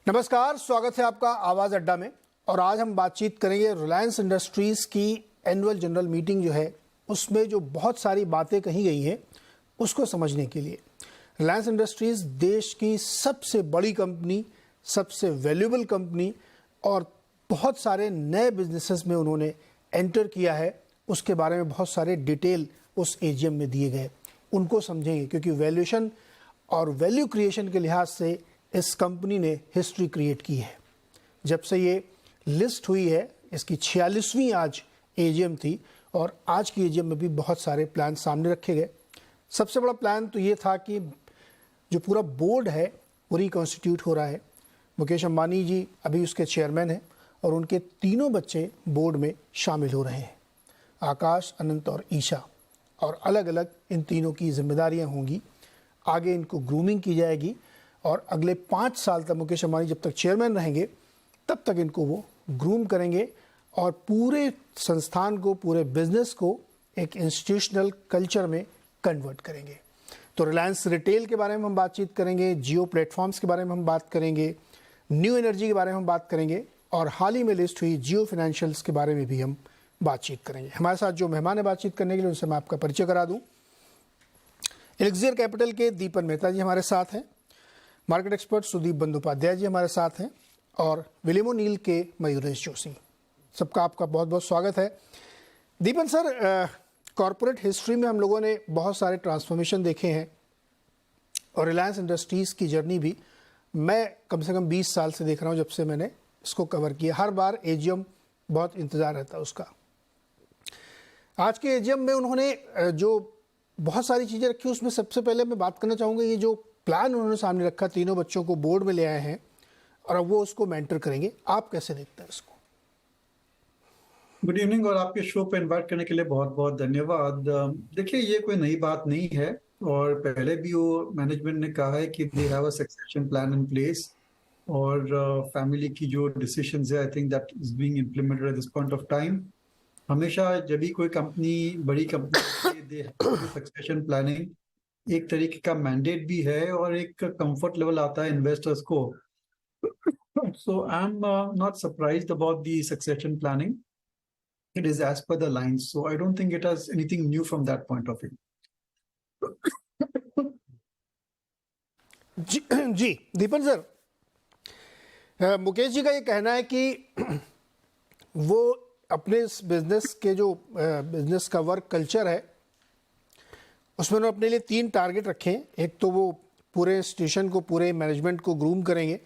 नमस्कार, स्वागत है आपका आवाज़ अड्डा में। और आज हम बातचीत करेंगे रिलायंस इंडस्ट्रीज़ की एनुअल जनरल मीटिंग जो है उसमें जो बहुत सारी बातें कही गई हैं उसको समझने के लिए। रिलायंस इंडस्ट्रीज़ देश की सबसे बड़ी कंपनी, सबसे वैल्यूएबल कंपनी और बहुत सारे नए बिजनेसेस में उन्होंने एंटर किया है। उसके बारे में बहुत सारे डिटेल उस एजीएम में दिए गए, उनको समझेंगे क्योंकि वैल्यूएशन और वैल्यू क्रिएशन के लिहाज से इस कंपनी ने हिस्ट्री क्रिएट की है। जब से ये लिस्ट हुई है, इसकी 46वीं आज एजीएम थी और आज की एजीएम में भी बहुत सारे प्लान सामने रखे गए। सबसे बड़ा प्लान तो ये था कि जो पूरा बोर्ड है वो रिकॉन्स्टिट्यूट हो रहा है। मुकेश अंबानी जी अभी उसके चेयरमैन हैं और उनके तीनों बच्चे बोर्ड में शामिल हो रहे हैं, आकाश, अनंत और ईशा। और अलग अलग इन तीनों की जिम्मेदारियां होंगी। आगे इनको ग्रूमिंग की जाएगी और अगले 5 साल तक मुकेश अंबानी जब तक चेयरमैन रहेंगे तब तक इनको वो ग्रूम करेंगे और पूरे संस्थान को, पूरे बिजनेस को एक इंस्टीट्यूशनल कल्चर में कन्वर्ट करेंगे। तो रिलायंस रिटेल के बारे में हम बातचीत करेंगे, जियो प्लेटफॉर्म्स के बारे में हम बात करेंगे, न्यू एनर्जी के बारे में हम बात करेंगे और हाल ही में लिस्ट हुई जियो फाइनेंशियल्स के बारे में भी हम बातचीत करेंगे। हमारे साथ जो मेहमान है बातचीत करने के लिए उनसे मैं आपका परिचय करा दूं। एलिक्सियर कैपिटल के दीपन मेहता जी हमारे साथ हैं, मार्केट एक्सपर्ट सुदीप बंदोपाध्याय जी हमारे साथ हैं और विलियम ओ'नील के मयूरेश जोशी। सबका आपका बहुत बहुत स्वागत है। दीपन सर, कॉरपोरेट हिस्ट्री में हम लोगों ने बहुत सारे ट्रांसफॉर्मेशन देखे हैं और रिलायंस इंडस्ट्रीज़ की जर्नी भी मैं कम से कम 20 साल से देख रहा हूँ, जब से मैंने इसको कवर किया। हर बार एजीएम बहुत इंतज़ार रहता है उसका। आज के एजीएम में उन्होंने जो बहुत सारी चीज़ें रखी, उसमें सबसे पहले मैं बात करना चाहूँगा ये जो प्लान उन्होंने सामने रखा, तीनों बच्चों को बोर्ड में ले आए हैं और अब वो उसको मेंटर करेंगे। आप कैसे देखते हैं इसको? गुड इवनिंग और आपके शो पे इनवाइट करने के लिए बहुत बहुत धन्यवाद। देखिए, ये कोई नई बात नहीं है और पहले भी वो मैनेजमेंट ने कहा है कि they have a succession plan in place और फैमिली की जो डिसीजंस है, I think that is being implemented at this point of time. हमेशा जब भी कोई कंपनी, बड़ी company, they have succession planning, एक तरीके का मैंडेट भी है और एक कंफर्ट लेवल आता है इन्वेस्टर्स को। So I am not surprised about the succession planning. It is as per the lines, so I don't think it has anything new from that point of view. जी Deepan sir, Mukesh ji का ये कहना है कि वो अपने इस बिजनेस के जो बिजनेस का वर्क कल्चर है उसमें उन्होंने अपने लिए 3 टारगेट रखे हैं। एक तो वो पूरे इंस्टीट्यूशन को, पूरे मैनेजमेंट को ग्रूम करेंगे।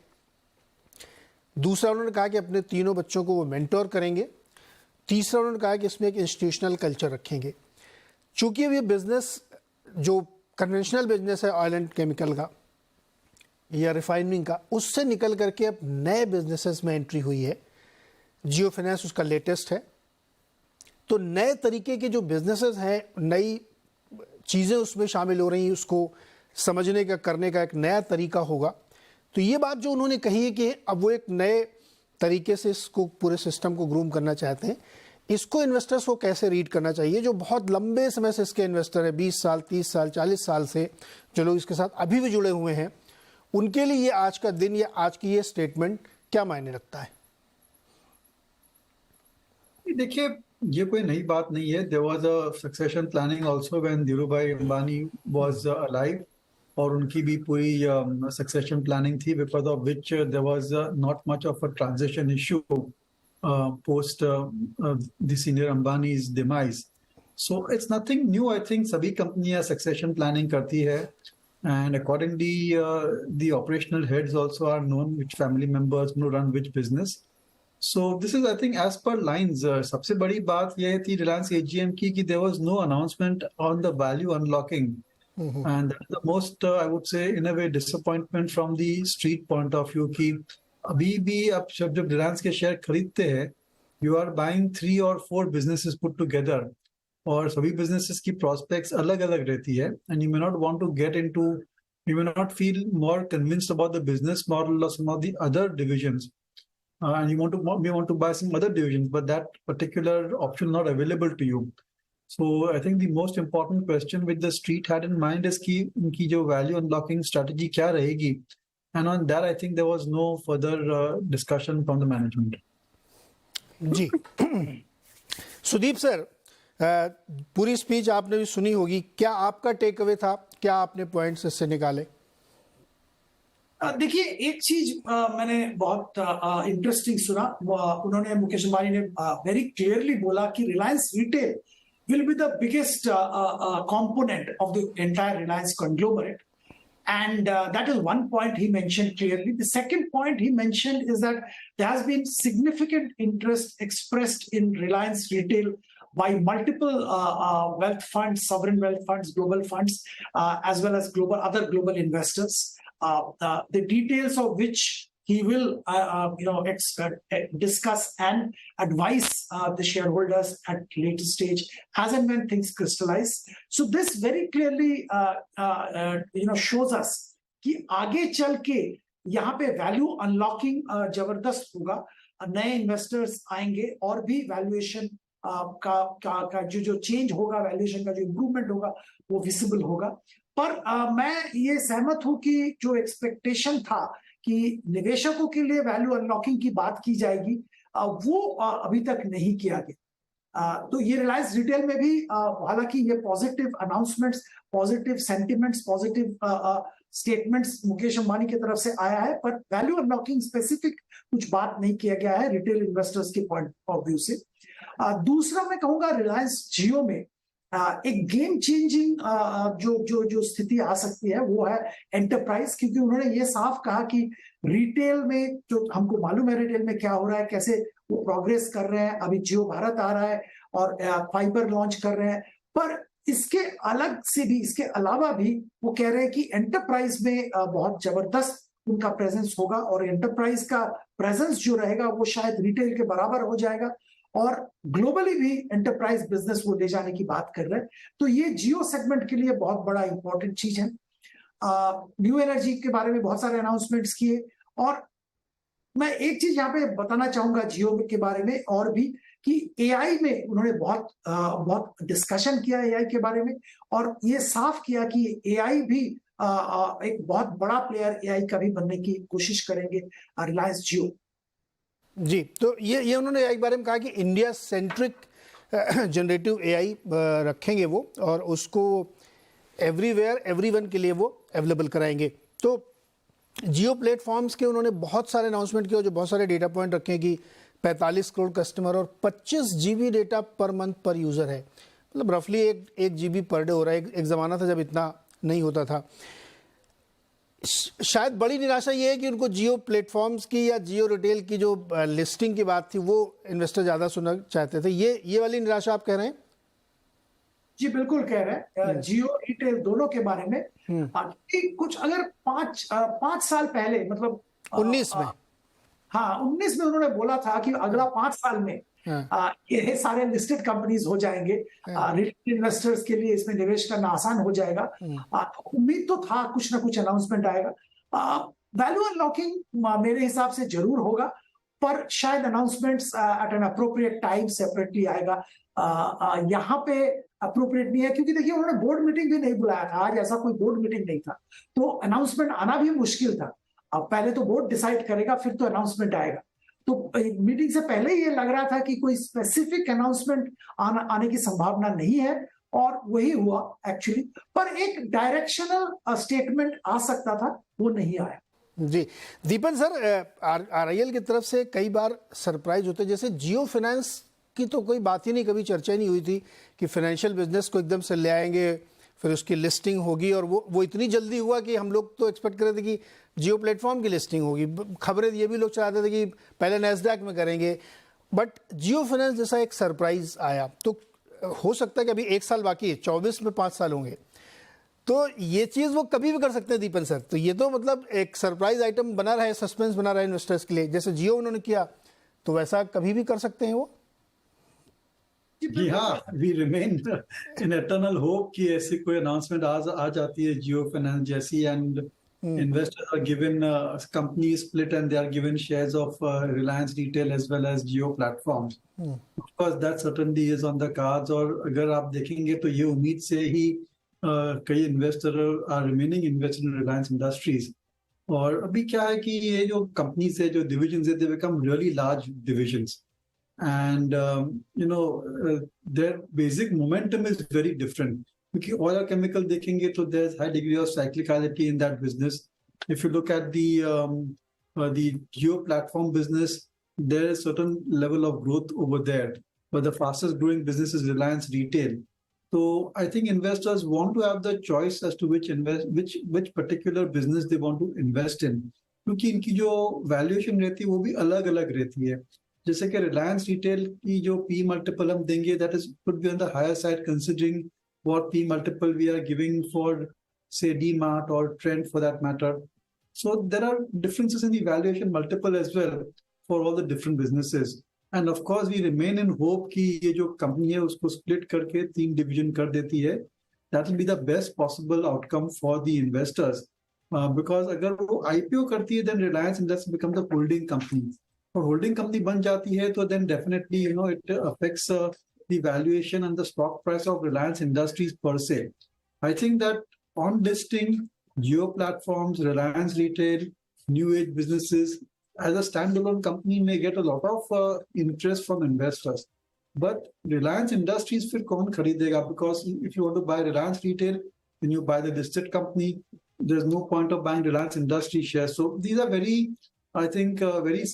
दूसरा उन्होंने कहा कि अपने तीनों बच्चों को वो मेंटोर करेंगे। तीसरा उन्होंने कहा कि इसमें एक इंस्टीट्यूशनल कल्चर रखेंगे। चूँकि अब ये बिज़नेस जो कन्वेंशनल बिजनेस है ऑयल एंड केमिकल का या रिफाइनिंग का, उससे निकल करके अब नए बिजनेसेस में एंट्री हुई है। जियो फाइनेंस उसका लेटेस्ट है। तो नए तरीके के जो बिजनेसेस हैं, नई चीज़ें उसमें शामिल हो रही हैं, उसको समझने का, करने का एक नया तरीका होगा। तो ये बात जो उन्होंने कही है कि अब वो एक नए तरीके से इसको, पूरे सिस्टम को ग्रूम करना चाहते हैं। इसको इन्वेस्टर्स को कैसे रीड करना चाहिए, जो बहुत लंबे समय से इसके इन्वेस्टर हैं, 20 साल, 30 साल, 40 साल से जो लोग इसके साथ अभी भी जुड़े हुए हैं, उनके लिए ये आज का दिन या आज की ये स्टेटमेंट क्या मायने रखता है? देखिए, ये कोई नई बात नहीं है। There was a succession planning also when Dhirubhai Ambani was alive और उनकी भी पूरी सक्सेशन प्लानिंग थी, because of which there was not much of a transition issue post the senior Ambani's demise. So it's nothing new. I think सभी कंपनियां succession planning करती है and accordingly the operational heads also are known which family members will run which business. So this is, I think, as per lines. सबसे बड़ी बात यह थी Reliance AGM की कि there was no announcement on the value unlocking. And that is the most I would say in a way disappointment from the street point of view कि अभी भी आप जब रिलायंस के शेयर खरीदते हैं, you are buying 3 or 4 businesses put together और सभी businesses की prospects अलग अलग रहती है and you may not want to get into, you may not feel more convinced about the business model or some of the other divisions and you want to buy some other divisions, but that particular option not available to you. So I think the most important question which the street had in mind is कि उनकी जो value unlocking strategy क्या रहेगी and on that I think there was no further discussion from the management. जी Sudeep sir, पूरी speech आपने भी सुनी होगी, क्या आपका टेक अवे था, क्या आपने पॉइंट्स इससे निकाले? देखिए, एक चीज मैंने बहुत इंटरेस्टिंग सुना। उन्होंने, मुकेश अंबानी ने वेरी क्लियरली बोला कि Reliance retail will be the biggest component of the entire Reliance conglomerate, and that is one point he mentioned clearly. The second point he mentioned is that there has been significant interest expressed in Reliance retail by multiple wealth funds, sovereign wealth funds, global funds, as well as other global investors. The details of which he will discuss and advise the shareholders at later stage as and when things crystallize. So this very clearly shows us कि आगे चल के यहाँ पे value unlocking जबरदस्त होगा, नए investors आएंगे और भी वैल्यूएशन का जो चेंज होगा, वैल्यूएशन का जो इम्प्रूवमेंट होगा वो विजिबल होगा। पर मैं ये सहमत हूं कि जो एक्सपेक्टेशन था कि निवेशकों के लिए वैल्यू अनलॉकिंग की बात की जाएगी, वो अभी तक नहीं किया गया। तो ये रिलायंस रिटेल में भी हालांकि ये positive announcements, positive sentiments, positive statements Mukesh Ambani की तरफ से आया है, पर वैल्यू अनलॉकिंग स्पेसिफिक कुछ बात नहीं किया गया है रिटेल इन्वेस्टर्स के पॉइंट ऑफ व्यू से। दूसरा मैं कहूंगा रिलायंस जियो में एक गेम चेंजिंग जो स्थिति आ सकती है वो है एंटरप्राइज, क्योंकि उन्होंने ये साफ कहा कि रिटेल में जो हमको मालूम है रिटेल में क्या हो रहा है, कैसे वो प्रोग्रेस कर रहे हैं। अभी जियो भारत आ रहा है और फाइबर लॉन्च कर रहे हैं, पर इसके अलग से भी, इसके अलावा भी वो कह रहे हैं कि एंटरप्राइज में बहुत जबरदस्त उनका प्रेजेंस होगा और एंटरप्राइज का प्रेजेंस जो रहेगा वो शायद रिटेल के बराबर हो जाएगा और ग्लोबली भी एंटरप्राइज बिजनेस को ले जाने की बात कर रहे हैं। तो ये जियो सेगमेंट के लिए बहुत बड़ा इंपॉर्टेंट चीज है। न्यू एनर्जी के बारे में बहुत सारे अनाउंसमेंट्स किए, और मैं एक चीज यहाँ पे बताना चाहूंगा जियो के बारे में और भी कि एआई में उन्होंने बहुत डिस्कशन किया एआई के बारे में, और ये साफ किया कि एआई भी एक बहुत बड़ा प्लेयर एआई का भी बनने की कोशिश करेंगे रिलायंस जियो। जी, तो ये उन्होंने एआई के बारे में कहा कि इंडिया सेंट्रिक जनरेटिव एआई रखेंगे वो, और उसको एवरीवेयर एवरीवन के लिए वो अवेलेबल कराएंगे। तो जियो प्लेटफॉर्म्स के उन्होंने बहुत सारे अनाउंसमेंट किए, जो बहुत सारे डेटा पॉइंट रखे कि 45 करोड़ कस्टमर और 25 GB डेटा पर मंथ पर यूज़र है, मतलब रफली एक GB पर डे हो रहा है। एक ज़माना था जब इतना नहीं होता था। शायद बड़ी निराशा ये है कि उनको जियो प्लेटफॉर्म्स की या जियो रिटेल की जो लिस्टिंग की बात थी वो इन्वेस्टर ज़्यादा सुनना चाहते थे। ये वाली निराशा आप कह रहे हैं? जी बिल्कुल कह रहे हैं, जियो रिटेल दोनों के बारे में। कुछ अगर पांच साल पहले, मतलब 19 में, हाँ 19 में उन्होंने बोला था कि अगला 5 साल में ये सारे लिस्टेड कंपनीज हो जाएंगे, रिटेल इन्वेस्टर्स के लिए इसमें निवेश करना आसान हो जाएगा। उम्मीद तो था कुछ ना कुछ अनाउंसमेंट आएगा। वैल्यू अनलॉकिंग मेरे हिसाब से जरूर होगा, पर शायद announcements at an appropriate time separately आएगा। यहाँ पे अप्रोप्रिएट नहीं है क्योंकि देखिए उन्होंने बोर्ड मीटिंग भी नहीं बुलाया था, आज ऐसा कोई बोर्ड मीटिंग नहीं था, तो अनाउंसमेंट आना भी मुश्किल था। अब पहले तो बोर्ड डिसाइड करेगा फिर तो अनाउंसमेंट आएगा। तो मीटिंग से पहले ये लग रहा था कि कोई स्पेसिफिक अनाउंसमेंट आने की संभावना नहीं है, और वही हुआ एक्चुअली। पर एक डायरेक्शनल स्टेटमेंट आ सकता था, वो नहीं आया। जी दीपन सर, आरआईएल की तरफ से कई बार सरप्राइज होते, जैसे जियो फाइनेंस की तो कोई बात ही नहीं, कभी चर्चा ही नहीं हुई थी कि फाइनेंशियल बिजनेस को एकदम से ले आएंगे, फिर उसकी लिस्टिंग होगी, और वो इतनी जल्दी हुआ कि हम लोग तो एक्सपेक्ट कर रहे थे कि जियो प्लेटफॉर्म की लिस्टिंग होगी। खबरें ये भी लोग चाहते थे कि पहले नैस्डैक में करेंगे, बट जियो फाइनेंस जैसा एक सरप्राइज आया। तो हो सकता है कि अभी 1 साल बाकी है, 24 में 5 साल होंगे, तो ये चीज़ वो कभी भी कर सकते हैं दीपन सर। तो ये तो मतलब एक सरप्राइज आइटम बना रहा है, सस्पेंस बना रहा है इन्वेस्टर्स के लिए, जैसे जियो उन्होंने किया, तो वैसा कभी भी कर सकते हैं वो। हाँ, we remain in eternal hope कि ऐसी कोई अनाउंसमेंट आ जाती है जियो फाइनेंस जैसी, and investors are given company split and they are given shares of Reliance Retail as well as Jio platforms. Of course that certainly is on the cards, और अगर आप देखेंगे तो ये उम्मीद से ही कई investor are remaining invested in Reliance Industries और अभी क्या है कि ये जो कंपनीज है, जो डिविजन्स है, they become really large divisions and their basic momentum is very different. क्योंकि oil और chemical देखेंगे तो there's high degree of cyclicality in that business. If you look at the geo platform business, there is certain level of growth over there, but the fastest growing business is Reliance Retail. So I think investors want to have the choice as to which particular business they want to invest in, क्योंकि इनकी जो valuation रहती है वो भी अलग अलग रहती है. जैसे कि रिलायंस रिटेल की जो पी मल्टीपल हम देंगे, that is could be on the higher side considering what P multiple we are giving for say DMart और Trent for that matter. So there are differences in the valuation multiple as well for all the different businesses. And of course we remain in hope कि ये जो company है उसको split करके 3 division कर देती है. That will be the best possible outcome for the investors, because अगर वो आईपीओ करती है then Reliance industries become the holding company, और होल्डिंग कंपनी बन जाती है तो then definitely it affects the valuation and the stock price of Reliance industries per se. I think that on listing Jio platforms, Reliance retail, new age businesses as a standalone company may get a lot of interest from investors, but Reliance Industries फिर कौन खरीदेगा? Because if you want to buy Reliance Retail, then you buy the listed company. There's no point of buying Reliance Industries shares. So these are very, I think, very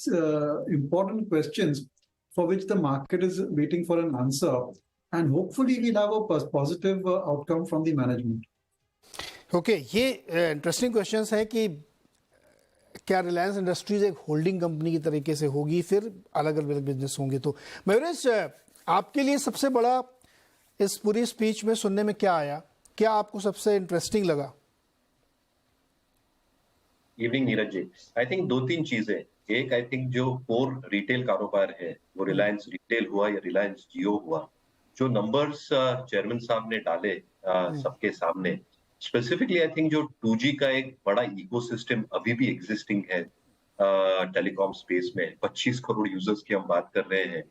important questions for which the market is waiting for an answer, and hopefully we'll have a positive outcome from the management. Okay, ये interesting questions है कि क्या Reliance industries एक holding company की तरीके से होगी, फिर अलग अलग बिजनेस होंगे. तो मयूरेश, आपके लिए सबसे बड़ा इस पूरी स्पीच में सुनने में क्या आया, क्या आपको सबसे इंटरेस्टिंग लगा? Evening Neeraj ji, I think 2-3 चीजें. एक, आई थिंक जो कोर रिटेल कारोबार है वो रिलायंस रिटेल हुआ या रिलायंस जियो हुआ, जो नंबर्स चेयरमैन साहब ने डाले सबके सामने, स्पेसिफिकली आई थिंक जो 2G का एक बड़ा इकोसिस्टम अभी भी एग्जिस्टिंग है टेलीकॉम स्पेस में. 25 करोड़ यूजर्स की हम बात कर रहे हैं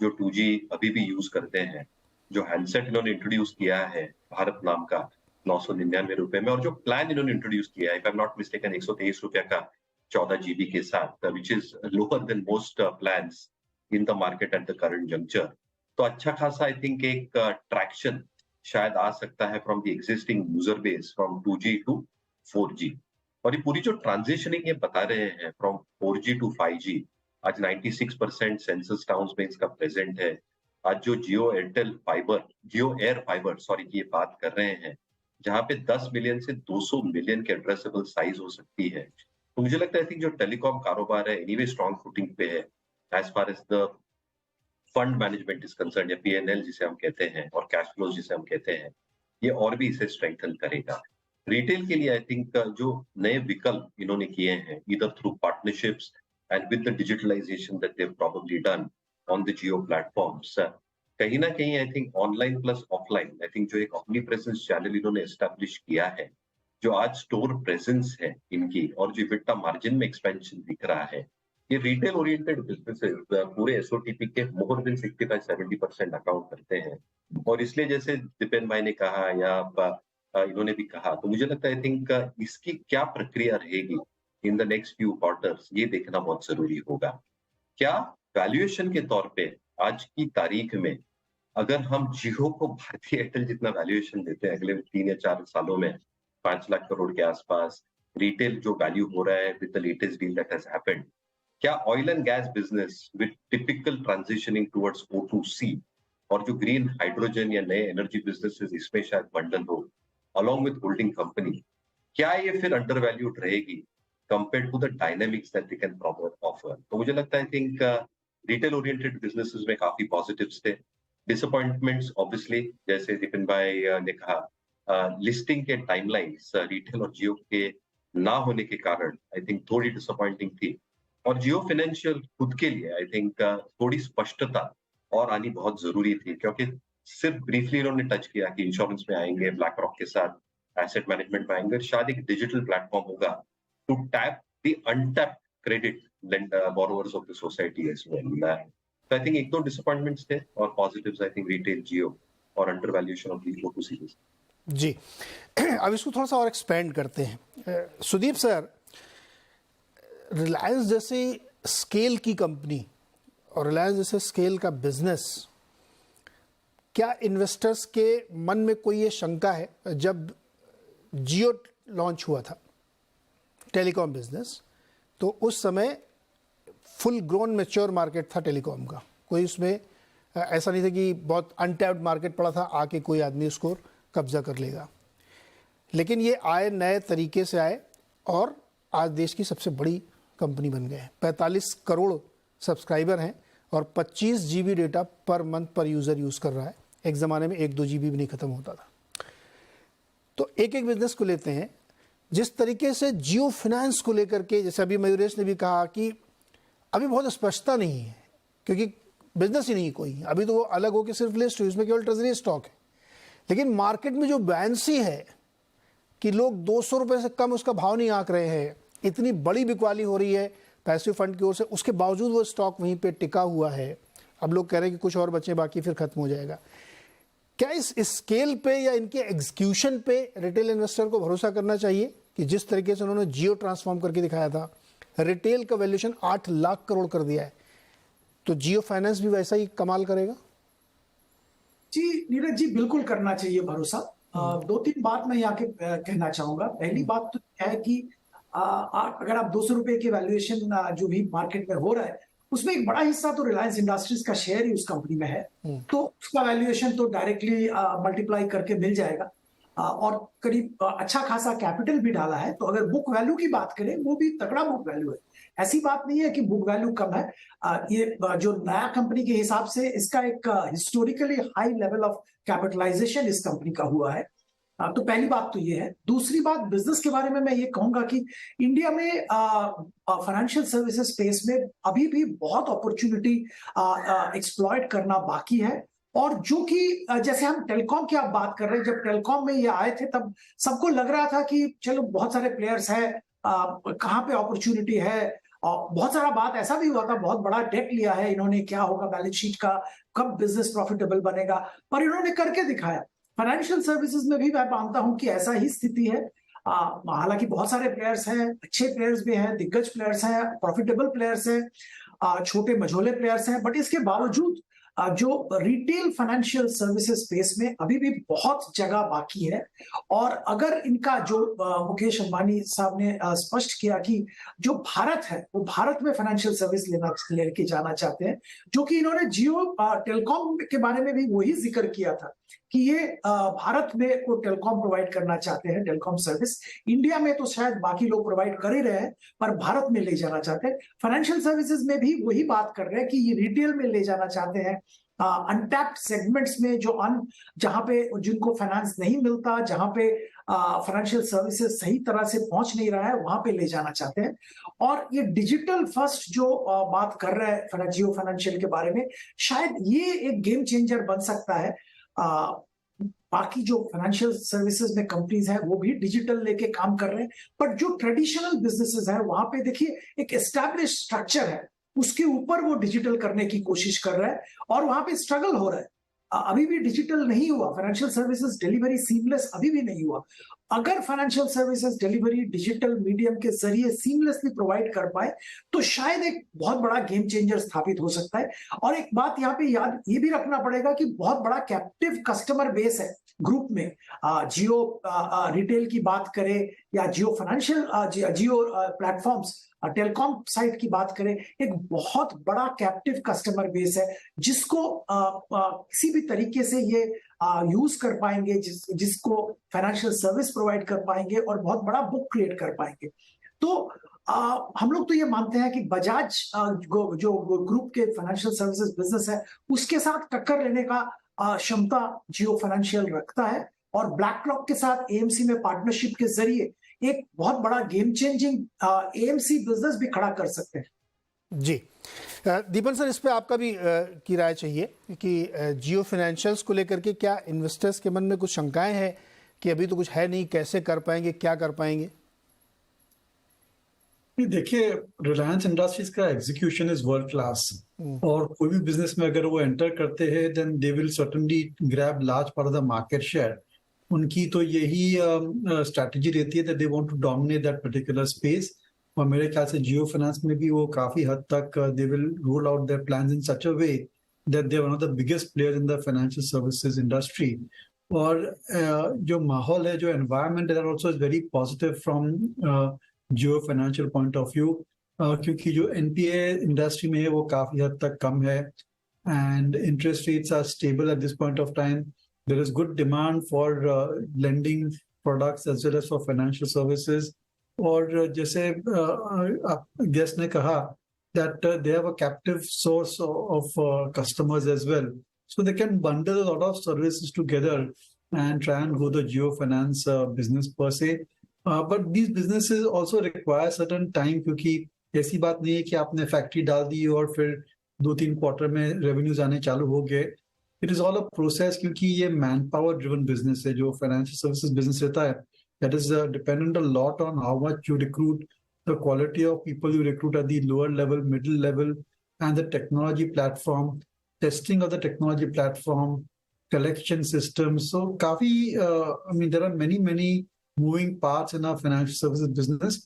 जो 2G अभी भी यूज करते हैं. जो हैंडसेट इन्होंने इंट्रोड्यूस किया है भारत नाम का 999 रुपए में, और जो प्लान इन्होंने इंट्रोड्यूस किया है, if I am not mistaken, 123 रुपए का 14 GB के साथ, which is lower than most plans in the market at the current juncture. तो अच्छा खासा आई थिंक एक ट्रैक्शन शायद आ सकता है from the existing user base from 2G to 4G. और ये पूरी जो ट्रांजिशनिंग ये बता रहे हैं फ्रॉम 4G टू 5G, आज 96% सेंसस टाउन्स में इसका प्रेजेंट है. आज जो जियो एयर फाइबर की ये बात कर रहे हैं, जहां पे 10 मिलियन से 200 मिलियन के एड्रेसेबल साइज हो सकती है. तो मुझे लगता है जो टेलीकॉम कारोबार है एनीवे स्ट्रॉन्ग फुटिंग पे है as far as the fund management is concern, या PNL जिसे हम कहते हैं, और कैश फ्लोज जिसे हम कहते हैं, ये और भी इसे स्ट्रेंथन करेगा. रिटेल के लिए आई थिंक जो नए विकल्प इन्होंने किए हैं, either through partnerships and with the digitalisation that they have probably done on the Jio platforms, कहीं ना कहीं I think online plus offline, I think जो एक अपनी प्रेजेंस चैनल इन्होंने एस्टैब्लिश किया है, जो आज स्टोर प्रेजेंस है इनकी, और जो इबिटा मार्जिन में एक्सपेंशन दिख रहा है, ये रिटेल ओरिएंटेड बिजनेसेस पूरे एसओटीपी के मोर देन 65-70% अकाउंट करते हैं. और इसलिए जैसे दीपेन भाई ने कहा या इन्होंने भी कहा, तो मुझे लगता है आई थिंक इसकी क्या प्रक्रिया रहेगी इन द नेक्स्ट फ्यू क्वार्टर्स, ये देखना बहुत जरूरी होगा. क्या वैल्यूएशन के तौर पे आज की तारीख में अगर हम जियो को भारतीय एयरटेल जितना वैल्यूएशन देते हैं अगले 3 या 4 सालों में 5 लाख करोड़ के आसपास, रिटेल जो वैल्यू हो रहा है with the latest deal that has happened, क्या oil and gas business with typical transitioning towards O2C और जो ग्रीन हाइड्रोजन या नए एनर्जी बिजनेसेस इसमें शायद बंडल हो अलॉन्ग विद होल्डिंग कंपनी, क्या ये फिर अंडर वैल्यूड रहेगी compared to the dynamics that they can offer? तो मुझे लगता है I think retail oriented businesses में काफी पॉजिटिव्स थे. डिसअपॉइंटमेंट्स ऑब्वियसली जैसे दीपन भाई ने कहा, लिस्टिंग के टाइमलाइंस रिटेल और जियो के ना होने के कारण आई थिंक थोड़ी डिसअपॉइंटिंग थी. और जियो फाइनेंशियल खुद के लिए आई थिंक थोड़ी स्पष्टता और आनी बहुत जरूरी थी, क्योंकि सिर्फ ब्रीफली इन्होंने टच किया कि इंश्योरेंस में आएंगे, ब्लैक रॉक के साथ एसेट मैनेजमेंट में आएंगे, शायद एक डिजिटल प्लेटफॉर्म होगा to tap the untapped credit borrowers of the society as well. तो आई थिंक 1-2 डिसअपॉइंटमेंट्स थे और positives I think retail, Jio और undervaluation of the O2C जी. अब इसको थोड़ा सा और एक्सपेंड करते हैं. सुदीप सर, रिलायंस जैसी स्केल की कंपनी और रिलायंस जैसे स्केल का बिजनेस, क्या इन्वेस्टर्स के मन में कोई ये शंका है? जब जियो लॉन्च हुआ था टेलीकॉम बिजनेस, तो उस समय फुल ग्रोन मैच्योर मार्केट था टेलीकॉम का, कोई उसमें ऐसा नहीं था कि बहुत अनटैप्ड मार्केट पड़ा था आके कोई आदमी उसको कब्जा कर लेगा। लेकिन ये आए, नए तरीके से आए और आज देश की सबसे बड़ी कंपनी बन गए। 45 करोड़ सब्सक्राइबर हैं और 25 GB डेटा पर मंथ पर यूज़र यूज़ कर रहा है। एक ज़माने में 1-2 GB भी नहीं ख़त्म होता था। तो एक एक बिजनेस को लेते हैं। जिस तरीके से जियो फाइनेंस को लेकर के, जैसे अभी मयूरेश ने भी कहा कि अभी बहुत स्पष्टता नहीं है क्योंकि बिजनेस ही नहीं कोई, अभी तो वो अलग हो के सिर्फ लिस्ट हुई, उसमें केवल ट्रेजरी स्टॉक है। लेकिन मार्केट में जो बैलेंसी है कि लोग 200 रुपये से कम उसका भाव नहीं आंक रहे हैं, इतनी बड़ी बिकवाली हो रही है पैसिव फंड की ओर से, उसके बावजूद वो स्टॉक वहीं पे टिका हुआ है। अब लोग कह रहे हैं कि कुछ और बचे बाकी फिर खत्म हो जाएगा। क्या इस स्केल पे या इनके एग्जीक्यूशन पे रिटेल इन्वेस्टर को भरोसा करना चाहिए कि जिस तरीके से उन्होंने जियो ट्रांसफॉर्म करके दिखाया था, रिटेल का वैल्यूएशन 8 लाख करोड़ कर दिया है, तो जियो फाइनेंस भी वैसा ही कमाल करेगा? जी नीरज जी, बिल्कुल करना चाहिए भरोसा। 2-3 बात मैं यहाँ के कहना चाहूंगा। पहली बात तो है कि अगर आप 200 रुपए के वैल्यूएशन जो भी मार्केट में हो रहा है, उसमें एक बड़ा हिस्सा तो रिलायंस इंडस्ट्रीज का शेयर ही उस कंपनी में है, तो उसका वैल्यूएशन तो डायरेक्टली मल्टीप्लाई करके मिल जाएगा। और करीब अच्छा खासा कैपिटल भी डाला है, तो अगर बुक वैल्यू की बात करें, वो भी तगड़ा बुक वैल्यू है। ऐसी बात नहीं है कि बुक वैल्यू कम है। ये जो नया कंपनी के हिसाब से इसका एक historically high level of capitalization इस कंपनी का हुआ है। तो पहली बात तो ये है। दूसरी बात, बिजनेस के बारे में मैं ये कहूंगा कि इंडिया में फाइनेंशियल सर्विसेज स्पेस में अभी भी बहुत अपॉर्चुनिटी एक्सप्लॉइट करना बाकी है। और जो कि जैसे हम टेलीकॉम की आप बात कर रहे हैं, जब टेलीकॉम में ये आए थे तब सबको लग रहा था कि चलो बहुत सारे प्लेयर्स हैं, कहाँ पे अपॉर्चुनिटी है। और बहुत सारा बात ऐसा भी हुआ था, बहुत बड़ा डेट लिया है इन्होंने, क्या होगा बैलेंस शीट का, कब बिजनेस प्रॉफिटेबल बनेगा, पर इन्होंने करके दिखाया। फाइनेंशियल सर्विसेज में भी मैं मानता हूं कि ऐसा ही स्थिति है। हालांकि बहुत सारे प्लेयर्स हैं, अच्छे प्लेयर्स भी हैं, दिग्गज प्लेयर्स हैं, प्रॉफिटेबल प्लेयर्स हैं, छोटे मझोले प्लेयर्स हैं, बट इसके बावजूद जो रिटेल फाइनेंशियल सर्विसेज स्पेस में अभी भी बहुत जगह बाकी है। और अगर इनका जो मुकेश अंबानी साहब ने स्पष्ट किया कि जो भारत है वो भारत में फाइनेंशियल सर्विस लेके जाना चाहते हैं, जो कि इन्होंने जियो टेलीकॉम के बारे में भी वही जिक्र किया था कि ये भारत में वो टेलीकॉम प्रोवाइड करना चाहते हैं, टेलीकॉम सर्विस। इंडिया में तो शायद बाकी लोग प्रोवाइड कर ही रहे हैं, पर भारत में ले जाना चाहते हैं। फाइनेंशियल सर्विसेज में भी वही बात कर रहे हैं कि ये रिटेल में ले जाना चाहते हैं, अनटैप्ड सेगमेंट्स में, जहां पे जिनको फाइनेंस नहीं मिलता, जहां पे फाइनेंशियल सर्विसेज सही तरह से पहुंच नहीं रहा है, वहां पे ले जाना चाहते हैं। और ये डिजिटल फर्स्ट जो बात कर रहा है जियो फाइनेंशियल के बारे में, शायद ये एक गेम चेंजर बन सकता है। बाकी जो फाइनेंशियल सर्विसेज में कंपनीज हैं वो भी डिजिटल लेके काम कर रहे हैं, बट जो ट्रेडिशनल बिजनेसेस हैं वहां पे देखिए एक एस्टैब्लिश स्ट्रक्चर है, उसके ऊपर वो डिजिटल करने की कोशिश कर रहा है और वहां पे स्ट्रगल हो रहा है। अभी भी डिजिटल नहीं हुआ, फाइनेंशियल सर्विसेज डिलीवरी सीमलेस अभी भी नहीं हुआ। अगर financial services delivery digital medium के जरिए सीमलेसली प्रोवाइड कर पाए तो शायद एक बहुत बड़ा गेम चेंजर स्थापित हो सकता है। और एक बात यहाँ पे याद ये भी रखना पड़ेगा कि बहुत बड़ा कैप्टिव कस्टमर बेस है ग्रुप में। जियो रिटेल की बात करें या जियो फाइनेंशियल जियो प्लेटफॉर्म्स टेलीकॉम साइट की बात करें, एक बहुत बड़ा कैप्टिव कस्टमर बेस है जिसको किसी भी तरीके से ये यूज कर पाएंगे, जिसको फाइनेंशियल सर्विस प्रोवाइड कर पाएंगे और बहुत बड़ा बुक क्रिएट कर पाएंगे। तो हम लोग तो ये मानते हैं कि बजाज जो ग्रुप के फाइनेंशियल सर्विसेज बिजनेस है उसके साथ टक्कर लेने का क्षमता जियो फाइनेंशियल रखता है, और ब्लैक रॉक के साथ एएमसी में पार्टनरशिप के जरिए एक बहुत बड़ा गेम चेंजिंग एएमसी बिजनेस भी खड़ा कर सकते हैं। जी दीपन सर, इस पे आपका भी की राय चाहिए कि जियो फाइनेंशियल्स को लेकर के क्या इन्वेस्टर्स के मन में कुछ शंकाएं हैं कि अभी तो कुछ है नहीं, कैसे कर पाएंगे, क्या कर पाएंगे? देखिए, रिलायंस इंडस्ट्रीज का एग्जीक्यूशन इज वर्ल्ड क्लास, और कोई भी बिजनेस में अगर वो एंटर करते हैं then they will certainly grab large part of the market share. उनकी तो यही स्ट्रैटेजी रहती है that they want to dominate that particular space, और मेरे ख्याल से जियो फाइनेंस में भी वो काफी हद तक they will roll out their plans in such a way that they are one of the biggest player in the financial services industry. और जो माहौल है, जो एनवायरनमेंट है, also is very positive from Jio financial point of view, क्योंकि जो NPA industry में है वो काफी हद तक कम है and interest rates are stable at this point of time. There is good demand for lending products as well as for financial services. और जैसे आप गेस्ट ने कहा that they have a captive source of customers as well, so they can bundle a lot of services together and try and grow the Jio Finance business per se. But these businesses also require certain time, क्योंकि ऐसी बात नहीं है कि आपने factory डाल दी और फिर 2-3 क्वार्टर में रेवेन्यूज आने चालू हो गए। It is all a process, क्योंकि ये मैन पावर ड्रिवन बिजनेस है। जो फाइनेंशियल सर्विसेज बिजनेस रहता है, that is dependent a lot on how much you recruit, the quality of people you recruit at the lower level, middle level, and the technology platform, testing of the technology platform, collection system. So काफी I mean there are many moving parts in our financial services business,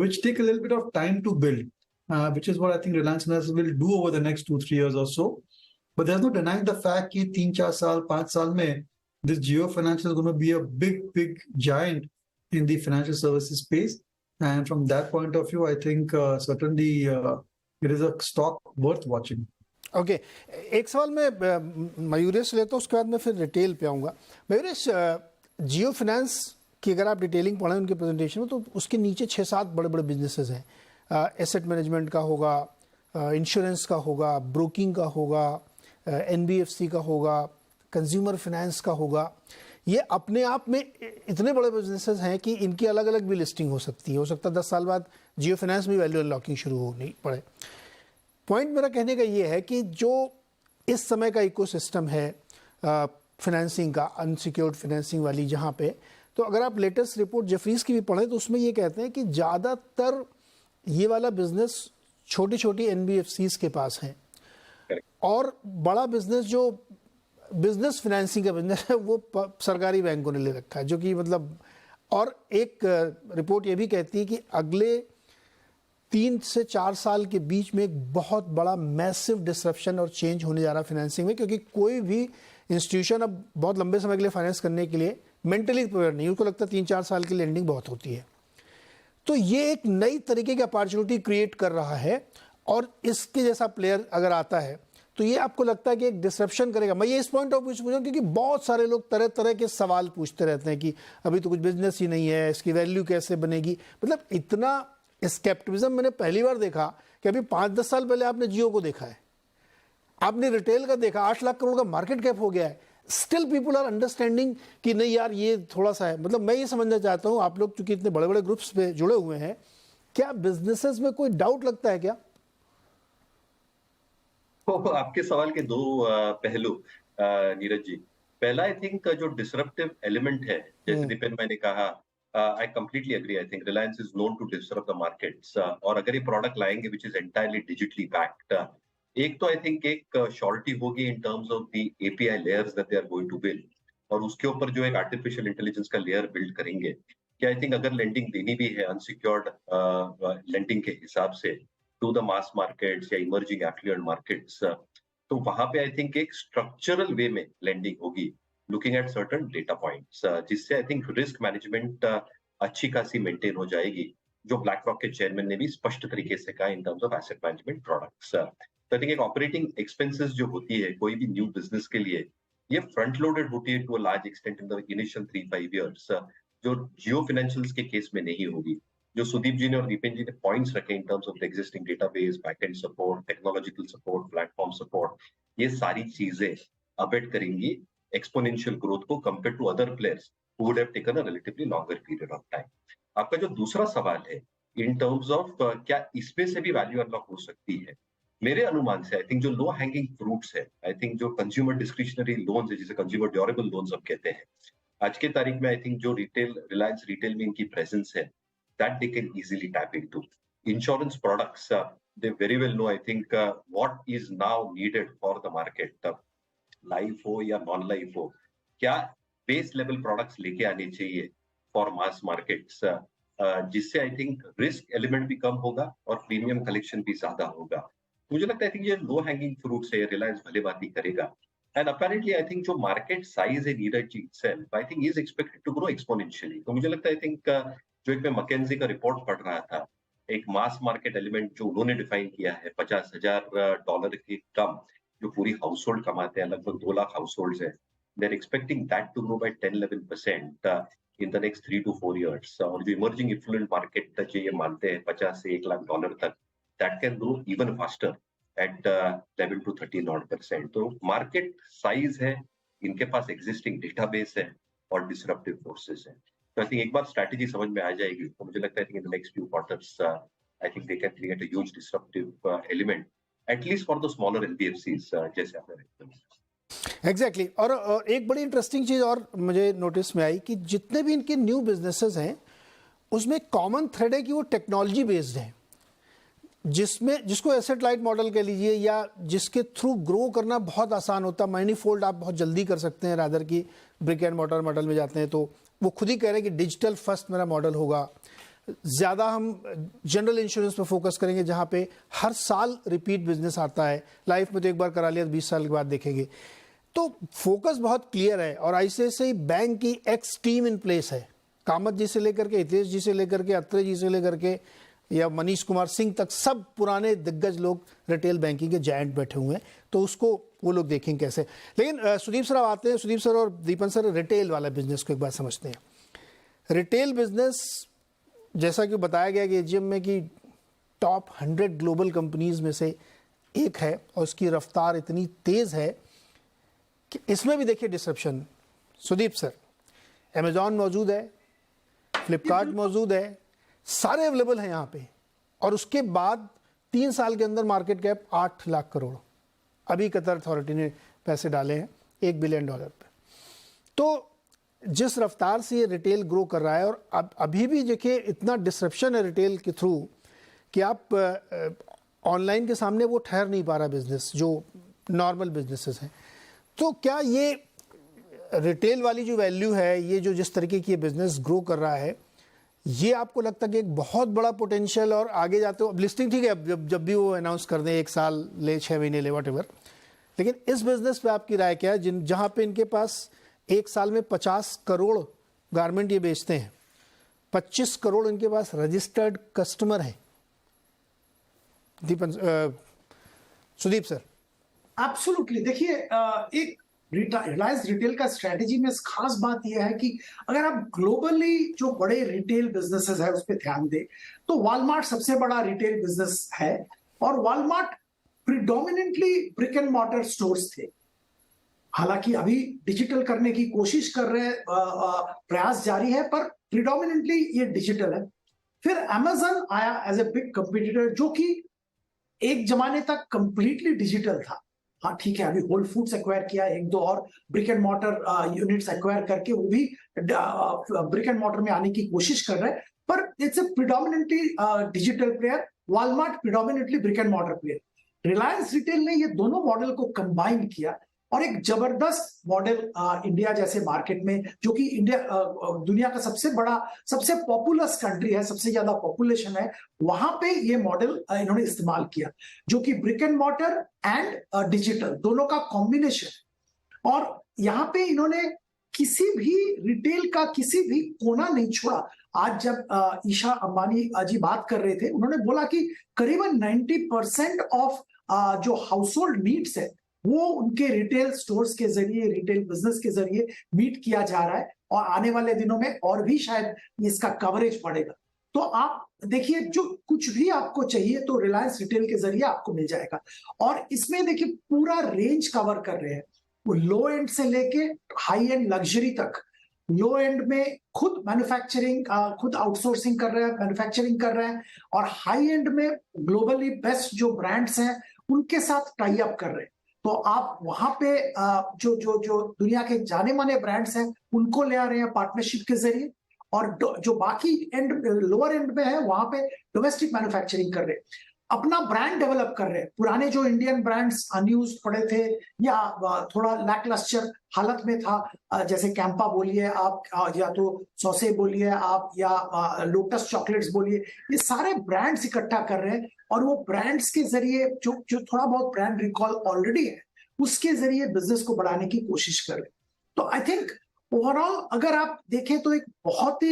which take a little bit of time to build. Which is what I think Reliance Industries will do over the next 2-3 years or so. But there's no denying the fact that 3-4 साल 5 साल में this Jio Finance is going to be a big giant in the financial services space. And from that point of view, I think certainly it is a stock worth watching. Okay, एक सवाल मैं मयूरेश लेता हूँ, उसके बाद मैं फिर retail पे आऊँगा। मयूरेश, जियो फाइनेंस की अगर आप डिटेलिंग पढ़ें उनके प्रेजेंटेशन में, तो उसके नीचे 6-7 बड़े बिजनेसेस हैं। एसेट मैनेजमेंट का होगा, इंश्योरेंस का होगा, ब्रोकिंग का होगा, एनबीएफसी का होगा, कंज्यूमर फाइनेंस का होगा। ये अपने आप में इतने बड़े बिजनेसेस हैं कि इनकी अलग अलग भी लिस्टिंग हो सकती है। हो सकता है 10 साल बाद जियो फाइनेंस में वैल्यू अनलॉकिंग शुरू होनी पड़े। पॉइंट मेरा कहने का ये है कि जो इस समय का इकोसिस्टम है फाइनेंसिंग का, अनसिक्योर्ड फाइनेंसिंग वाली, जहाँ पे, तो अगर आप लेटेस्ट रिपोर्ट जेफरीज की भी पढ़ें तो उसमें ये कहते हैं कि ज़्यादातर ये वाला बिजनेस छोटी एनबीएफसीज के पास है, और बड़ा बिजनेस जो बिजनेस फाइनेंसिंग का बिजनेस है वो सरकारी बैंकों ने ले रखा है, जो कि मतलब। और एक रिपोर्ट ये भी कहती है कि अगले 3 से 4 साल के बीच में एक बहुत बड़ा मैसिव डिसरप्शन और चेंज होने जा रहा है फाइनेंसिंग में, क्योंकि कोई भी इंस्टीट्यूशन अब बहुत लंबे समय के लिए फाइनेंस करने के लिए मेंटली प्रिपेयर नहीं, उसको लगता है 3-4 साल की लेंडिंग बहुत होती है। तो ये एक नई तरीके की अपॉर्चुनिटी क्रिएट कर रहा है, और इसके जैसा प्लेयर अगर आता है तो ये आपको लगता है कि एक डिसरप्शन करेगा? मैं ये इस पॉइंट ऑफ व्यू से पूछ रहा हूँ क्योंकि बहुत सारे लोग तरह तरह के सवाल पूछते रहते हैं कि अभी तो कुछ बिजनेस ही नहीं है, इसकी वैल्यू कैसे बनेगी। मतलब इतना स्केप्टिसिज्म मैंने पहली बार देखा कि अभी 5-10 साल पहले आपने जियो को देखा है, आपने रिटेल का देखा, 8 लाख करोड़ का मार्केट कैप हो गया है, स्टिल पीपल आर अंडरस्टैंडिंग कि नहीं यार ये थोड़ा सा है। मतलब मैं ये समझना चाहता हूँ, आप लोग चूंकि इतने बड़े बड़े ग्रुप्स पे जुड़े हुए हैं, क्या बिजनेसेस में कोई डाउट लगता है क्या? तो आपके सवाल के 2 पहलू नीरज जी। पहला, आई थिंक जो डिसरप्टिव एलिमेंट है, जैसे दीपेन भाई ने कहा, I completely agree. I think Reliance is known to disrupt the markets, और अगर ये प्रोडक्ट लाएंगे which is entirely digitally backed, एक तो आई थिंक एक श्योरिटी होगी in terms of the API layers that they are going to build, और उसके ऊपर जो एक आर्टिफिशियल इंटेलिजेंस का लेयर बिल्ड करेंगे कि आई थिंक अगर लेंडिंग देनी भी है अनसिक्योर्ड लेंडिंग के हिसाब से टू द मास मार्केट्स या इमर्जिंग एफ्लुएंट मार्केट्स, तो वहां पे आई थिंक एक स्ट्रक्चरल वे में लेंडिंग होगी, looking at certain data points, जिससे आई थिंक रिस्क मैनेजमेंट अच्छी खासी मेंटेन हो जाएगी, जो ब्लैक रॉक के चेयरमैन ने भी स्पष्ट तरीके से कहा इन terms of asset management products. तो आई थिंक एक ऑपरेटिंग एक्सपेंसेस जो होती है कोई भी न्यू बिजनेस के लिए, ये फ्रंट लोडेड होती है to a large extent in the initial 3-5 years, जो जियो फाइनेंशियल्स के केस में नहीं होगी। जो सुदीप जी ने और दीपेन जी ने पॉइंट्स रखे in terms of the existing database, backend support, technological support, platform support, ये सारी चीजें अबेट करेंगी एक्सपोनेंशियल ग्रोथ को compare to other players who would have taken a relatively longer period of time. आपका जो दूसरा सवाल है इन टर्म्स ऑफ क्या इसमें से भी वैल्यू अनलॉक हो सकती है, मेरे अनुमान से आई थिंक जो लो हैंगिंग फ्रूट्स है, आई थिंक जो कंज्यूमर डिस्क्रिशनरी लोन्स है, जिसे कंज्यूमर ड्यूरेबल लोन्स अब कहते हैं, आज के तारीख में आई थिंक जो रिलायंस रिटेल में इनकी प्रेजेंस है, that they can easily tap into. Insurance products, they very well know, I think, what is now needed for the market. Life हो या नॉन लाइफ हो, क्या बेस लेवल प्रोडक्ट्स लेके आने चाहिए फॉर मास मार्केट्स, जिससे I think risk element भी कम होगा और प्रीमियम कलेक्शन भी ज्यादा होगा। मुझे लगता है ये लो हैंगिंग फ्रूट है, रिलायंस भले बात ही करेगा। एंड अपेरेंटली आई थिंक जो मार्केट साइज है Neeraj ji itself, I think is expected to grow exponentially. तो मुझे लगता है आई थिंक जो एक मैं मैकेंजी का रिपोर्ट पढ़ रहा था, एक मास मार्केट एलिमेंट जो उन्होंने डिफाइन किया है $50,000 के कम जो पूरी हाउस होल्ड कमाते हैं, लगभग 2 लाख हाउस होल्ड है, they are expecting that to grow by 10-11% in the next 3 to 4 years। और जो इमर्जिंग इन्फ्लुएंट मार्केट तक ये मानते हैं $50 से $1 लाख तक, that can grow even faster at 11 to 13% तो मार्केट साइज है, इनके पास एग्जिस्टिंग डेटाबेस है और डिसरप्टिव फोर्सेस है। तो आई थिंक एक बार स्ट्रैटेजी समझ में आ जाएगी तो मुझे लगता है इन the next few quarters I think they can create a huge disruptive element at least for the smaller NBFCs जैसे आपने रेफरेंस। एग्जैक्टली और एक बड़ी इंटरेस्टिंग चीज़ और मुझे नोटिस में आई कि जितने भी इनके न्यू बिजनेसेस हैं उसमें कॉमन थ्रेड है कि वो टेक्नोलॉजी बेस्ड हैं, जिसको एसेट लाइट मॉडल कह लीजिए या जिसके थ्रू ग्रो करना बहुत आसान होता है। मैनीफोल्ड आप बहुत जल्दी कर सकते हैं रादर की ब्रिक एंड मॉर्टर मॉडल में जाते हैं। तो वो खुद ही कह रहे हैं कि डिजिटल फर्स्ट मेरा मॉडल होगा। ज़्यादा हम जनरल इंश्योरेंस पर फोकस करेंगे जहाँ पे हर साल रिपीट बिजनेस आता है। लाइफ में तो एक बार करा लिया 20 साल के बाद देखेंगे। तो फोकस बहुत क्लियर है और ICICI बैंक की एक्स टीम इन प्लेस है। कामत जी से लेकर के, हितेश जी से लेकर के, अत्रे जी से लेकर के या मनीष कुमार सिंह तक सब पुराने दिग्गज लोग रिटेल बैंकिंग के जायंट बैठे हुए हैं। तो उसको वो लोग देखेंगे कैसे। लेकिन सुदीप सर आते हैं, सुदीप सर और दीपन सर रिटेल वाला बिजनेस को एक बार समझते हैं। रिटेल बिजनेस जैसा कि बताया गया कि AGM में कि टॉप 100 ग्लोबल कंपनीज में से एक है और उसकी रफ्तार इतनी तेज़ है कि इसमें भी देखिए डिसरप्शन। सुदीप सर, अमेजॉन मौजूद है, फ्लिपकार्ट मौजूद है, सारे अवेलेबल हैं यहाँ पे और उसके बाद 3 साल के अंदर मार्केट कैप 8 लाख करोड़। अभी कतर अथॉरिटी ने पैसे डाले हैं $1 बिलियन पे। तो जिस रफ्तार से ये रिटेल ग्रो कर रहा है और अब अभी भी देखिए इतना डिसरप्शन है रिटेल के थ्रू कि आप ऑनलाइन के सामने वो ठहर नहीं पा रहा बिजनेस जो नॉर्मल बिजनेसेस हैं। तो क्या ये रिटेल वाली जो वैल्यू है, ये जो जिस तरीके की ये बिजनेस ग्रो कर रहा है, ये आपको लगता है कि एक बहुत बड़ा पोटेंशियल और आगे जाते हो अब लिस्टिंग ठीक है, अब जब भी वो अनाउंस कर दें 1 साल ले 6 महीने ले वॉट एवर, लेकिन इस बिजनेस पे आपकी राय क्या है जहाँ पे इनके पास 1 साल में 50 करोड़ गारमेंट ये बेचते हैं, 25 करोड़ इनके पास रजिस्टर्ड कस्टमर हैं। दीपन सुदीप सर। एब्सोल्युटली। देखिए एक रिलायंस रिटेल का स्ट्रेटेजी में खास बात यह है कि अगर आप ग्लोबली जो बड़े रिटेल बिजनेसेस है उस पर ध्यान दें तो वॉलमार्ट सबसे बड़ा रिटेल बिजनेस है और Walmart predominantly brick and mortar stores थे। हालांकि अभी डिजिटल करने की कोशिश कर रहे हैं, प्रयास जारी है, पर प्रिडोमिनेंटली ये डिजिटल है। फिर अमेजन आया एज ए बिग कंपटीटर जो कि एक जमाने तक कंप्लीटली डिजिटल था। हाँ ठीक है, अभी होल फूड्स एक्वायर किया, 1-2 और brick and mortar units acquire करके वो भी ब्रिक एंड मॉर्टर में आने की कोशिश कर रहे हैं, पर it's a predominantly digital player. Walmart predominantly brick and mortar player. Reliance retail ने ये दोनों मॉडल को कंबाइन किया और एक जबरदस्त मॉडल इंडिया जैसे मार्केट में, जो कि इंडिया दुनिया का सबसे बड़ा, सबसे पॉपुलस कंट्री है, सबसे ज्यादा पॉपुलेशन है, वहां पे ये मॉडल इन्होंने इस्तेमाल किया जो कि brick and mortar and digital दोनों का कॉम्बिनेशन। और यहाँ पे इन्होंने किसी भी रिटेल का किसी भी कोना नहीं छोड़ा। आज जब ईशा अंबानी जी बात कर रहे थे, उन्होंने बोला कि करीबन 90% ऑफ जो हाउस होल्ड नीड्स है वो उनके रिटेल स्टोर्स के जरिए, रिटेल बिजनेस के जरिए मीट किया जा रहा है और आने वाले दिनों में और भी शायद इसका कवरेज बढ़ेगा। तो आप देखिए जो कुछ भी आपको चाहिए तो रिलायंस रिटेल के जरिए आपको मिल जाएगा। और इसमें देखिए पूरा रेंज कवर कर रहे हैं, वो लो एंड से लेके हाई एंड लग्जरी तक। लो एंड में खुद मैन्युफैक्चरिंग, खुद आउटसोर्सिंग कर रहे हैं, मैन्युफैक्चरिंग कर रहे हैं, और हाई एंड में ग्लोबली बेस्ट जो ब्रांड्स हैं उनके साथ टाई अप कर रहे हैं। तो आप वहां पे जो जो जो दुनिया के जाने माने ब्रांड्स हैं उनको ले आ रहे हैं पार्टनरशिप के जरिए, और जो बाकी एंड लोअर एंड में है वहां पे डोमेस्टिक मैन्युफैक्चरिंग कर रहे हैं। अपना ब्रांड डेवलप कर रहे हैं। पुराने जो इंडियन ब्रांड्स अनयूज पड़े थे या थोड़ा लैकलस्टर हालत में था, जैसे कैंपा बोलिए आप, या तो सौसे बोलिए आप, या लोटस चॉकलेट्स बोलिए, ये सारे ब्रांड्स इकट्ठा कर रहे हैं और वो ब्रांड्स के जरिए जो थोड़ा बहुत ब्रांड रिकॉल ऑलरेडी है उसके जरिए बिजनेस को बढ़ाने की कोशिश कर रहे हैं। तो आई थिंक ओवरऑल अगर आप देखें तो एक बहुत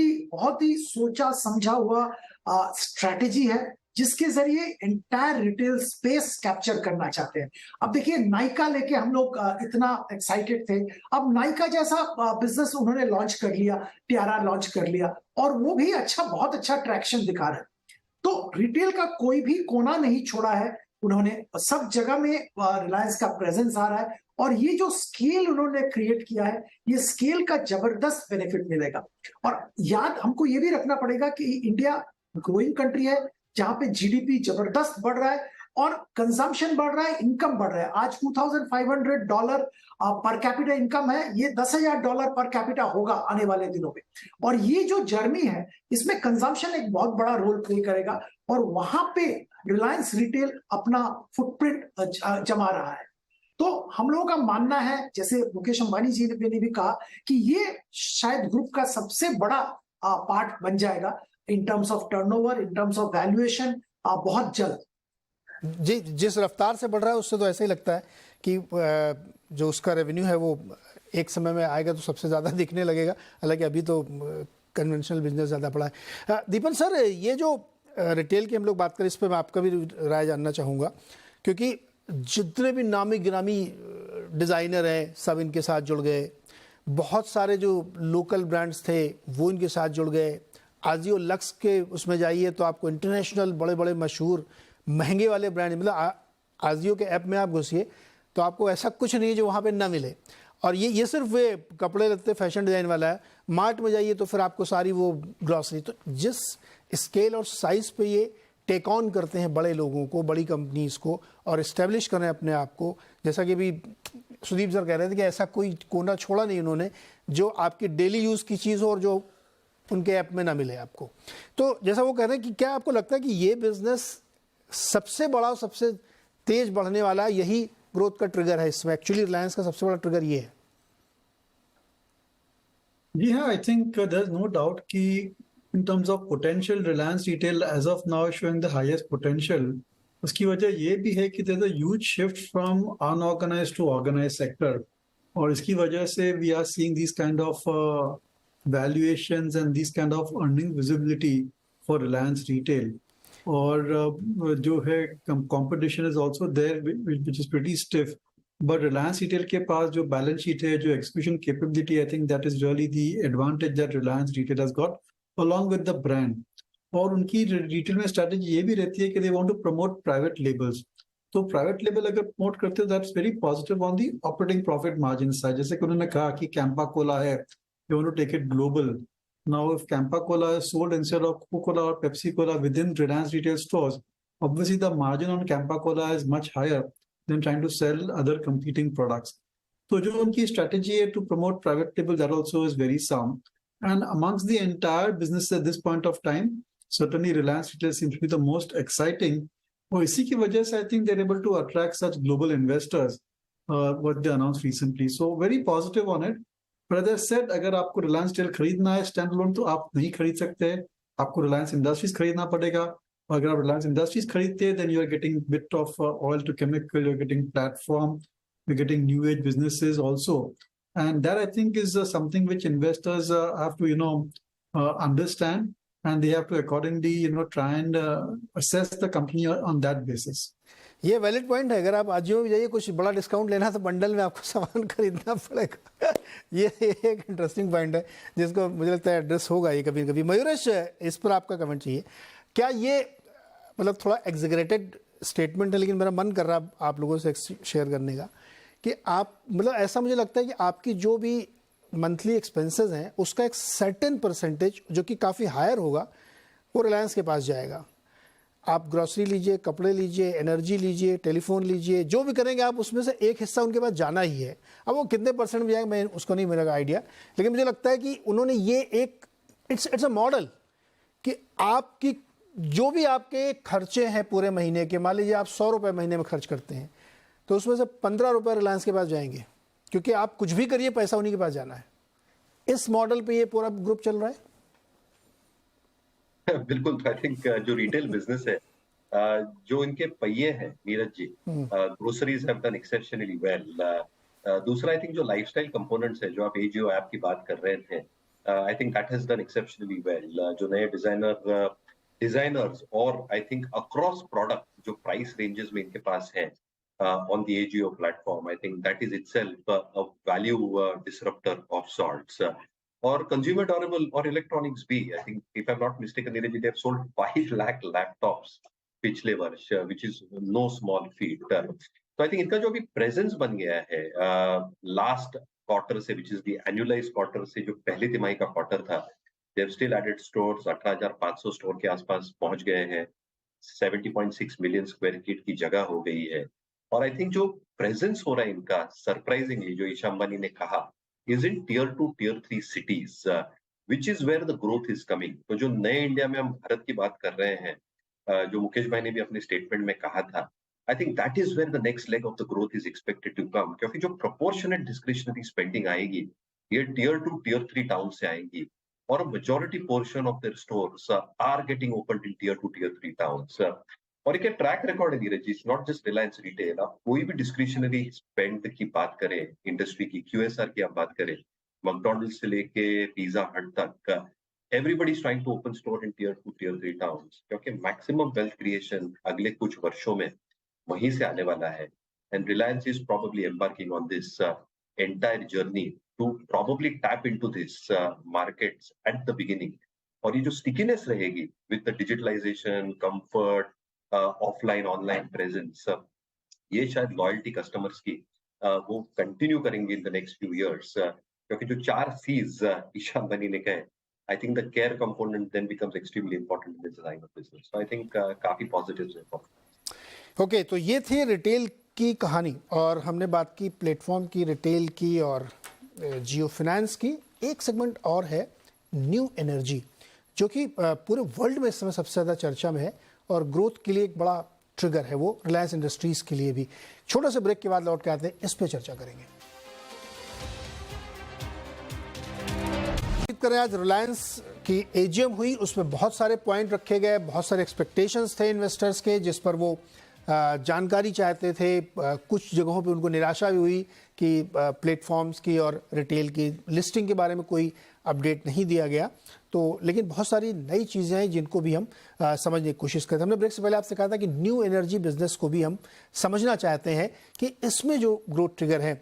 ही सोचा समझा हुआ स्ट्रेटेजी है जिसके जरिए एंटायर रिटेल स्पेस कैप्चर करना चाहते हैं। अब देखिए नाइका लेके हम लोग इतना एक्साइटेड थे, अब नाइका जैसा बिजनेस उन्होंने लॉन्च कर लिया, टियारा लॉन्च कर लिया और वो भी बहुत अच्छा ट्रैक्शन दिखा रहा है। तो रिटेल का कोई भी कोना नहीं छोड़ा है उन्होंने, सब जगह में रिलायंस का प्रेजेंस आ रहा है और ये जो स्केल उन्होंने क्रिएट किया है, ये स्केल का जबरदस्त बेनिफिट मिलेगा। और याद हमको ये भी रखना पड़ेगा कि इंडिया ग्रोइंग कंट्री है जहां पे जीडीपी जबरदस्त बढ़ रहा है और कंजम्पशन बढ़ रहा है, इनकम बढ़ रहा है। आज $2,500 पर कैपिटा इनकम है, ये $10,000 पर कैपिटा होगा आने वाले दिनों में। और ये जो जर्नी है इसमें कंजम्पशन एक बहुत बड़ा रोल प्ले करेगा और वहां पे रिलायंस रिटेल अपना फुटप्रिंट जमा रहा है। तो हम लोगों का मानना है, जैसे मुकेश अंबानी जी ने भी कहा, कि ये शायद ग्रुप का सबसे बड़ा पार्ट बन जाएगा इन terms of turnover, in terms of valuation बहुत जल्द। जी, जिस रफ्तार से बढ़ रहा है उससे तो ऐसा ही लगता है कि जो उसका रेवेन्यू है वो एक समय में आएगा तो सबसे ज़्यादा दिखने लगेगा। हालांकि अभी तो कन्वेंशनल बिजनेस ज़्यादा पड़ा है। दीपन सर, ये जो रिटेल की हम लोग बात करें, इस पर मैं आपका भी राय जानना चाहूँगा, क्योंकि जितने भी नामी गिरामी डिज़ाइनर हैं सब इनके साथ जुड़ गए, बहुत सारे जो लोकल ब्रांड्स थे वो इनके साथ जुड़ गए। आजियो लक्स के उसमें जाइए तो आपको इंटरनेशनल बड़े बड़े मशहूर महंगे वाले ब्रांड, मतलब आजियो के ऐप में आप घुसिए तो आपको ऐसा कुछ नहीं है जो वहाँ पे ना मिले। और ये सिर्फ वे कपड़े लगते फैशन डिज़ाइन वाला है। मार्ट में जाइए तो फिर आपको सारी वो ग्रॉसरी। तो जिस स्केल और साइज़ पे ये टेक ऑन करते हैं बड़े लोगों को, बड़ी कंपनीज़ को, और इस्टेब्लिश करें अपने आप को, जैसा कि अभी सुदीप सर कह रहे थे कि ऐसा कोई कोना छोड़ा नहीं उन्होंने जो आपकी डेली यूज़ की चीज़ हो और जो उनके ऐप में ना मिले आपको। तो जैसा वो कह रहे हैं कि क्या आपको लगता है कि ये बिजनेस सबसे बड़ा और सबसे तेज बढ़ने वाला यही ग्रोथ का ट्रिगर है इसमें? एक्चुअली रिलायंस का सबसे बड़ा ट्रिगर ये है। जी हाँ, I think there is no doubt कि in terms of potential Reliance retail as of now showing the highest potential. उसकी वजह ये भी है कि there is a huge shift from unorganised to organised sector, और इसकी वजह से we are seeing this kind of valuations and this kind of earning visibility for Reliance Retail. और जो है competition is also there which is pretty stiff, but Reliance Retail के पास जो balance sheet है, जो execution capability, I think that is really the advantage that Reliance Retail has got along with the brand. और उनकी retail में strategy ये भी रहती है कि they want to promote private labels. तो प्राइवेट लेबल अगर प्रमोट करते हो that's very positive on the operating profit margin side. जैसे कि उन्होंने कहा कि कैंपा कोला है, you want to take it global. Now, if Campa Cola is sold instead of Coca-Cola or Pepsi Cola within Reliance retail stores, obviously the margin on Campa Cola is much higher than trying to sell other competing products. So, जो उनकी strategy है to promote private label, that also is very sound. And amongst the entire business at this point of time, certainly Reliance Retail seems to be the most exciting. और इसी की वजह से I think they're able to attract such global investors, what they announced recently. So, very positive on it. Brother set, अगर आपको Reliance retail खरीदना है stand alone तो आप नहीं खरीद सकते, आपको रिलायंस इंडस्ट्रीज खरीदना पड़ेगा। और अगर आप रिलायंस इंडस्ट्रीज खरीदते हैं then you are getting bit of oil to chemical, you are getting platform, you are getting new age businesses also, and that I think is something which investors have to understand, and they have to accordingly try and assess the company on that basis. ये valid point है। अगर आप आजियो में जाइए कुछ बड़ा discount लेना तो बंडल में आपको सामान खरीदना पड़ेगा। ये एक इंटरेस्टिंग पॉइंट है जिसको मुझे लगता है एड्रेस होगा ये कभी कभी। मयूरेश, इस पर आपका कमेंट चाहिए। क्या ये मतलब थोड़ा एग्जेगरेटेड स्टेटमेंट है, लेकिन मेरा मन कर रहा है आप लोगों से शेयर करने का कि आप मतलब ऐसा मुझे लगता है कि आपकी जो भी मंथली एक्सपेंसेस हैं उसका एक सर्टेन परसेंटेज जो कि काफ़ी हायर होगा वो रिलायंस के पास जाएगा। आप ग्रॉसरी लीजिए, कपड़े लीजिए, एनर्जी लीजिए, टेलीफोन लीजिए, जो भी करेंगे आप उसमें से एक हिस्सा उनके पास जाना ही है। अब वो कितने परसेंट भी जाएगा मैं उसको नहीं मेरा आइडिया, लेकिन मुझे लगता है कि उन्होंने ये एक इट्स अ मॉडल कि आपकी जो भी आपके खर्चे हैं पूरे महीने के, मान लीजिए आप 100 रुपये महीने में खर्च करते हैं, तो उसमें से 15 रुपये रिलायंस के पास जाएंगे, क्योंकि आप कुछ भी करिए पैसा उन्हीं के पास जाना है। इस मॉडल पे ये पूरा ग्रुप चल रहा है। बिल्कुल। आई थिंक जो रिटेल बिजनेस है, जो इनके पहिए हैं Neeraj ji, groceries have done exceptionally well. दूसरा आई थिंक जो लाइफस्टाइल कंपोनेंट्स है, जो आप एजीओ ऐप की बात कर रहे थे, आई think that has done exceptionally well. जो नए डिजाइनर्स और आई थिंक अक्रॉस प्रोडक्ट जो प्राइस रेंजेस में इनके पास है on the AGO platform, I think that is itself a value disruptor of sorts. Or consumer durable or electronics भी, I think if I'm not mistaken, Neeraj, they have sold 5 lakh laptops पिछले वर्ष, which is no small feat. तो I think इनका जो अभी presence बन गया है लास्ट क्वार्टर से, which is the annualized quarter से, जो पहली तिमाही का क्वार्टर था, they have still added stores, 18,500 store के आसपास पहुंच गए हैं, 70.6 मिलियन स्क्वायर फीट की जगह हो गई है। और आई थिंक जो प्रेजेंस हो रहा है इनका, सरप्राइजिंगली, जो ईशा अंबानी ने कहा, is in tier 2, tier 3 cities, which is where the growth is coming. तो जो नए इंडिया में हम भारत की बात कर रहे हैं, जो मुकेश भाई ने भी अपने स्टेटमेंट में कहा था, I think that is where the next leg of the growth is expected to come, क्योंकि जो प्रोपोर्शनेट डिस्क्रिशनरी स्पेंडिंग आएगी, ये tier 2, tier 3 टाउन से आएंगी, और majority portion of their stores are getting open in tier 2, tier 3 towns. और एक track record है Neeraj ji, not just Reliance retail. आप कोई भी डिस्क्रिशनरी स्पेंड की बात करें, इंडस्ट्री की, QSR की आप बात करें, मैकडॉनल्ड्स से लेके पिज्जा हट तक, everybody is trying to open store in tier 2, tier 3 towns, क्योंकि मैक्सिमम वेल्थ क्रिएशन अगले कुछ वर्षों में वहीं से आने वाला है। And Reliance is probably embarking on this entire journey to probably tap into this markets at the beginning. और ये जो स्टिकीनेस रहेगी with the digitalization, comfort, offline online presence, ये शायद लॉयल्टी कस्टमर्स की वो कंटिन्यू करेंगे in the next few years, क्योंकि जो 4 C's ईशा अंबानी ने कहे, I think the care component then becomes extremely important in this line of business. So I think काफी पॉजिटिव्स है। ओके, तो ये थी रिटेल की कहानी, और हमने बात की प्लेटफॉर्म की, रिटेल की और जियो फिनेंस की। एक सेगमेंट और है न्यू एनर्जी, जो कि पूरे वर्ल्ड में इस समय सबसे ज़्यादा चर्चा में है और ग्रोथ के लिए एक बड़ा ट्रिगर है, वो रिलायंस इंडस्ट्रीज के लिए भी। छोटे से ब्रेक के बाद लौट के आते हैं, इस पे चर्चा करेंगे। करें, आज रिलायंस की एजीएम हुई, उसमें बहुत सारे पॉइंट रखे गए, बहुत सारे एक्सपेक्टेशंस थे इन्वेस्टर्स के, जिस पर वो जानकारी चाहते थे। कुछ जगहों पे उनको निराशा भी हुई कि प्लेटफॉर्म्स की और रिटेल की लिस्टिंग के बारे में कोई अपडेट नहीं दिया गया। तो लेकिन बहुत सारी नई चीज़ें हैं जिनको भी हम समझने की कोशिश करते हैं। हमने ब्रेक से पहले आपसे कहा था कि न्यू एनर्जी बिजनेस को भी हम समझना चाहते हैं कि इसमें जो ग्रोथ ट्रिगर है।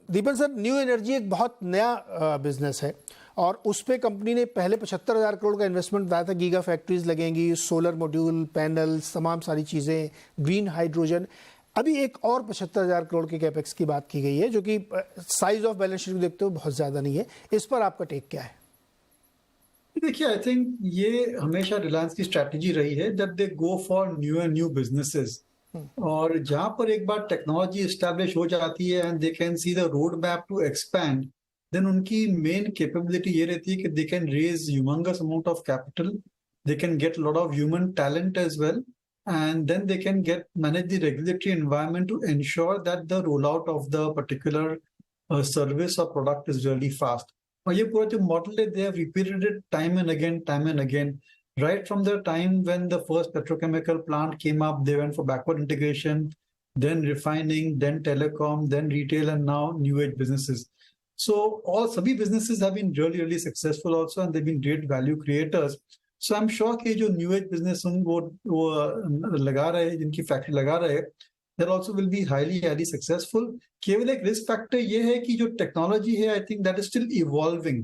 दीपन सर, न्यू एनर्जी एक बहुत नया बिजनेस है, और उस पर कंपनी ने पहले 75,000 करोड़ का इन्वेस्टमेंट बताया था। गीगा फैक्ट्रीज लगेंगी, सोलर मॉड्यूल, पैनल्स, तमाम सारी चीज़ें, ग्रीन हाइड्रोजन। अभी एक और 75,000 करोड़ के कैपेक्स की बात की गई है, जो कि साइज ऑफ बैलेंस शीट को देखते हुए बहुत ज़्यादा नहीं है। इस पर आपका टेक क्या है? देखिए, आई थिंक ये हमेशा रिलायंस की स्ट्रैटेजी रही है that they go for new and new businesses, और जहां पर एक बार टेक्नोलॉजी एस्टैब्लिश हो जाती है and they can see the road map to expand, then उनकी मेन कैपेबिलिटी ये रहती है कि they can raise humongous amount of capital, they can get lot of human talent as well, and then they can manage the regulatory environment to ensure that the rollout of the particular service or product is really fast. और ये पूरा जो model है, they have repeated it time and again. Right from the time when the first petrochemical plant came up, they went for backward integration, then refining, then telecom, then retail, and now new age businesses. So सभी businesses have been really, really successful also, and they've been great value creators. So I'm sure कि जो new age business वो लगा रहे, जिनकी factory लगा रहे, that also will be highly successful. केवल एक रिस्क फैक्टर ये है कि जो टेक्नोलॉजी है, I think that is still evolving.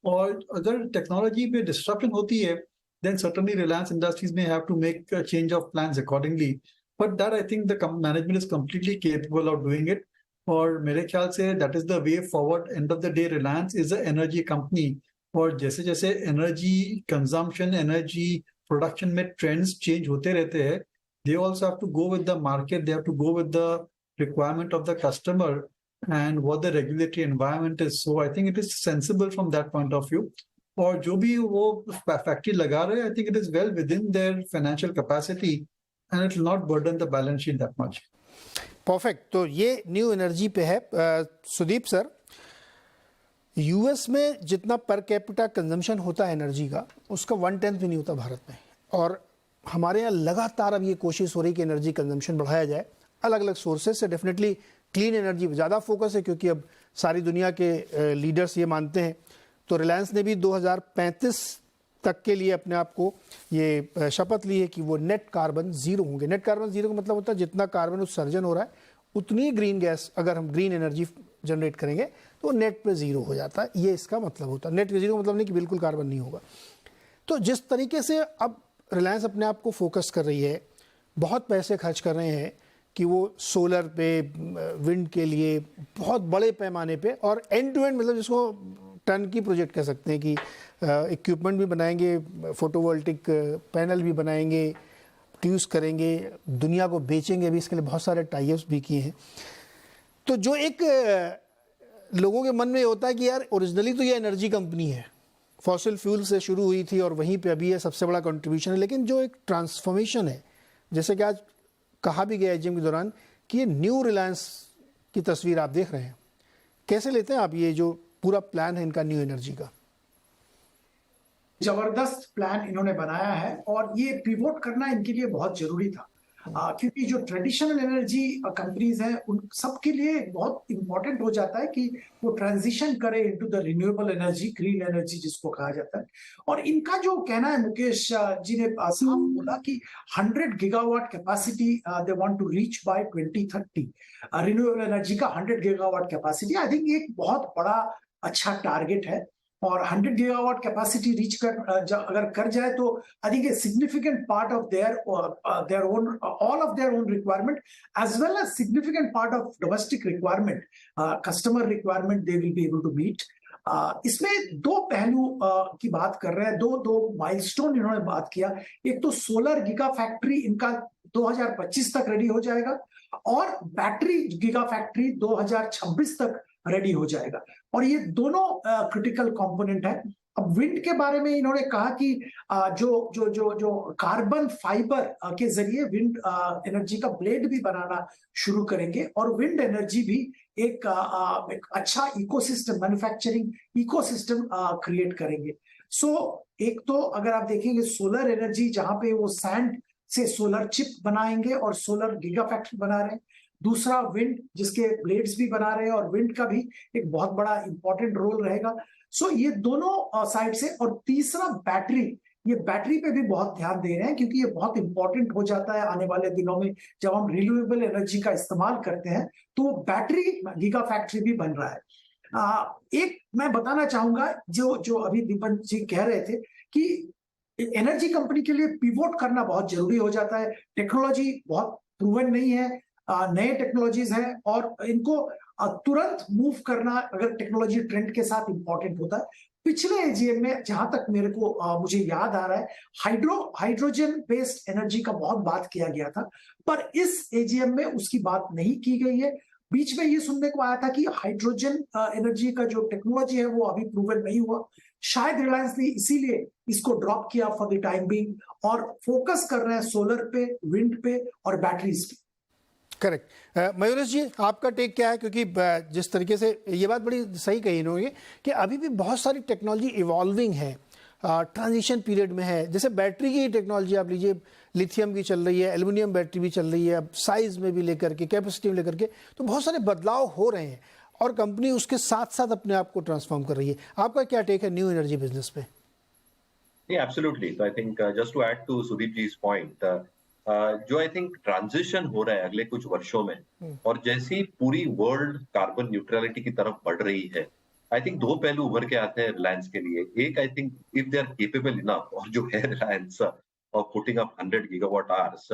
और अगर टेक्नोलॉजी पे डिस्ट्रप्शन होती है, then certainly Reliance Industries may have to make a change of plans accordingly. But that I think the management is completely capable of doing it. और मेरे ख्याल से that is the way forward. End of the day, Reliance is an energy company. और जैसे जैसे energy consumption, energy production में trends change होते रहते हैं, they also have to go with the market, they have to go with the requirement of the customer and what the regulatory environment is. So I think it is sensible from that point of view. और जो भी वो factory लगा रहे हैं, I think it is well within their financial capacity and it will not burden the balance sheet that much. Perfect. तो ये new energy पे है। सुदीप सर, यूएस में जितना पर कैपिटा कंजम्पशन होता है एनर्जी का, उसका 1/10 भी नहीं होता भारत में। और हमारे यहाँ लगातार अब ये कोशिश हो रही है कि एनर्जी कंजम्पशन बढ़ाया जाए अलग अलग सोर्सेज से। डेफिनेटली क्लीन एनर्जी पे ज़्यादा फोकस है क्योंकि अब सारी दुनिया के लीडर्स ये मानते हैं। तो रिलायंस ने भी 2035 तक के लिए अपने आप को ये शपथ ली है कि वो नेट कार्बन जीरो होंगे। नेट कार्बन जीरो का मतलब होता है जितना कार्बन उत्सर्जन हो रहा है उतनी ग्रीन गैस अगर हम ग्रीन एनर्जी जनरेट करेंगे तो नेट पे जीरो हो जाता है। ये इसका मतलब होता है। नेट पे जीरो का मतलब नहीं कि बिल्कुल कार्बन नहीं होगा। तो जिस तरीके से अब रिलायंस अपने आप को फोकस कर रही है, बहुत पैसे खर्च कर रहे हैं कि वो सोलर पे, विंड के लिए बहुत बड़े पैमाने पे और एंड टू एंड, मतलब जिसको टन की प्रोजेक्ट कह सकते हैं कि इक्विपमेंट भी बनाएंगे, फोटोवोल्टिक पैनल भी बनाएंगे, प्रोड्यूस करेंगे, दुनिया को बेचेंगे भी। इसके लिए बहुत सारे टाइप्स भी किए हैं। तो जो एक लोगों के मन में होता है कि यार ओरिजिनली तो ये एनर्जी कंपनी है, फॉसिल फ्यूल से शुरू हुई थी और वहीं पे अभी ये सबसे बड़ा कंट्रीब्यूशन है, लेकिन जो एक ट्रांसफॉर्मेशन है, जैसे कि आज कहा भी गया एजीएम के दौरान कि ये न्यू रिलायंस की तस्वीर आप देख रहे हैं, कैसे लेते हैं आप ये जो पूरा प्लान है इनका न्यू एनर्जी का? जबरदस्त प्लान इन्होंने बनाया है और ये पिवोट करना इनके लिए बहुत जरूरी था। क्योंकि जो ट्रेडिशनल एनर्जी कंपनीज हैं उन सबके लिए बहुत इंपॉर्टेंट हो जाता है कि वो ट्रांजिशन करे into the renewable energy, green energy जिसको कहा जाता है। और इनका जो कहना है, मुकेश जी ने साफ बोला कि 100 gigawatt capacity they want to reach by 2030, renewable energy का 100 गीगावाट कैपेसिटी। आई थिंक एक बहुत बड़ा अच्छा टारगेट है और 100 गीगावाट कैपेसिटी रीच कर अगर कर जाए तो I think a significant part of their own, all of their own requirement as well as significant part of domestic requirement, customer requirement they will be able to meet. इसमें दो पहलू की बात कर रहे हैं, दो माइलस्टोन इन्होंने बात किया। एक तो सोलर गीगा फैक्ट्री इनका 2025 तक रेडी हो जाएगा और बैटरी गीगा फैक्ट्री 2026 तक रेडी हो जाएगा। और ये दोनों क्रिटिकल कंपोनेंट है। अब विंड के बारे में इन्होंने कहा कि जो कार्बन फाइबर के जरिए विंड एनर्जी का ब्लेड भी बनाना शुरू करेंगे और विंड एनर्जी भी एक अच्छा इकोसिस्टम, मैन्युफैक्चरिंग इकोसिस्टम क्रिएट करेंगे। सो एक तो अगर आप देखेंगे सोलर एनर्जी, जहां पे वो सैंड से सोलर चिप बनाएंगे और सोलर गीगा फैक्ट्री बना रहे हैं। दूसरा विंड, जिसके ब्लेड्स भी बना रहे हैं और विंड का भी एक बहुत बड़ा इंपॉर्टेंट रोल रहेगा। सो ये दोनों साइड से। और तीसरा बैटरी, ये बैटरी पे भी बहुत ध्यान दे रहे हैं क्योंकि ये बहुत इंपॉर्टेंट हो जाता है आने वाले दिनों में। जब हम रिन्यूएबल एनर्जी का इस्तेमाल करते हैं तो बैटरी गीगा फैक्ट्री भी बन रहा है। एक मैं बताना चाहूंगा, जो अभी दीपन जी कह रहे थे कि एनर्जी कंपनी के लिए पिवोट करना बहुत जरूरी हो जाता है। टेक्नोलॉजी बहुत प्रूवन नहीं है, नए टेक्नोलॉजीज हैं और इनको तुरंत मूव करना अगर टेक्नोलॉजी ट्रेंड के साथ इंपॉर्टेंट होता है। पिछले एजीएम में जहां तक मेरे को मुझे याद आ रहा है, हाइड्रोजन बेस्ड एनर्जी का बहुत बात किया गया था, पर इस एजीएम में उसकी बात नहीं की गई है। बीच में ये सुनने को आया था कि हाइड्रोजन एनर्जी का जो टेक्नोलॉजी है वो अभी प्रूवन नहीं हुआ। शायद रिलायंस ने इसीलिए इसको ड्रॉप किया फॉर द टाइम बीइंग और फोकस कर रहे हैं सोलर पे, विंड पे और बैटरीज पे। करेक्ट। मयूरेश जी, आपका टेक क्या है? क्योंकि जिस तरीके से ये बात बड़ी सही कही इन्होंने कि अभी भी बहुत सारी टेक्नोलॉजी इवॉल्विंग है, ट्रांजिशन पीरियड में है। जैसे बैटरी की टेक्नोलॉजी आप लीजिए, लिथियम की चल रही है, एल्युमिनियम बैटरी भी चल रही है, अब साइज में भी लेकर के, कैपेसिटी में लेकर के, तो बहुत सारे बदलाव हो रहे हैं और कंपनी उसके साथ साथ अपने आप को ट्रांसफॉर्म कर रही है। आपका क्या टेक है न्यू एनर्जी बिजनेस पे? एब्सोल्युटली। तो I think just to add to Sudeep ji point, जो आई थिंक ट्रांजिशन हो रहा है अगले कुछ वर्षों में और जैसी पूरी वर्ल्ड कार्बन न्यूट्रलिटी की तरफ बढ़ रही है, आई थिंक दो पहलू उभर के आते हैं रिलायंस के लिए। एक, I think if they are capable enough, और जो है Reliance of putting up 100 gigawatt hours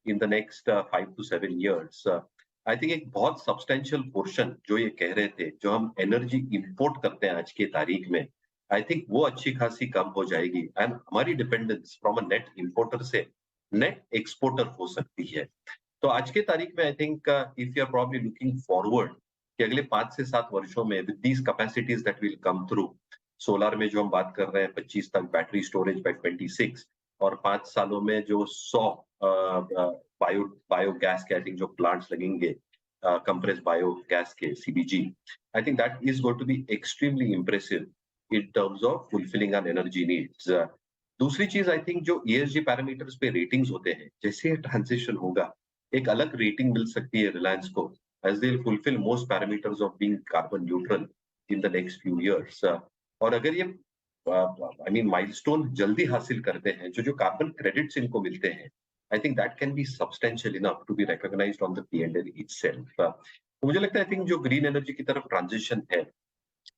in the next 5 to 7 years, I think एक बहुत सब्सटेंशियल पोर्शन जो ये कह रहे थे, जो हम एनर्जी इंपोर्ट करते हैं आज की तारीख में, आई थिंक वो अच्छी खासी कम हो जाएगी एंड हमारी dependence from a net importer से नेट एक्सपोर्टर हो सकती है। तो आज के तारीख में I think if you are probably looking forward कि अगले 5 से 7 वर्षों में with these capacities that will come through, solar में जो हम बात कर रहे हैं 25 तक बैटरी स्टोरेज बाय 26, और 5 सालों में जो 100 बायोगैस के आई थिंक जो प्लांट्स लगेंगे, compressed biogas के CBG, I think that is going to be extremely impressive in terms of fulfilling our energy needs. दूसरी चीज आई थिंक जो ESG पैरामीटर्स पे रेटिंग्स होते हैं, जैसे ट्रांजिशन होगा एक अलग रेटिंग मिल सकती है रिलायंस को, as they fulfill most parameters of being carbon neutral in the next few years. और अगर ये माइलस्टोन जल्दी हासिल करते हैं, जो कार्बन क्रेडिट्स इनको मिलते हैं, I think that can be substantial enough to be recognized on the P&L itself. तो मुझे लगता है I think जो ग्रीन एनर्जी की तरफ ट्रांजिशन है,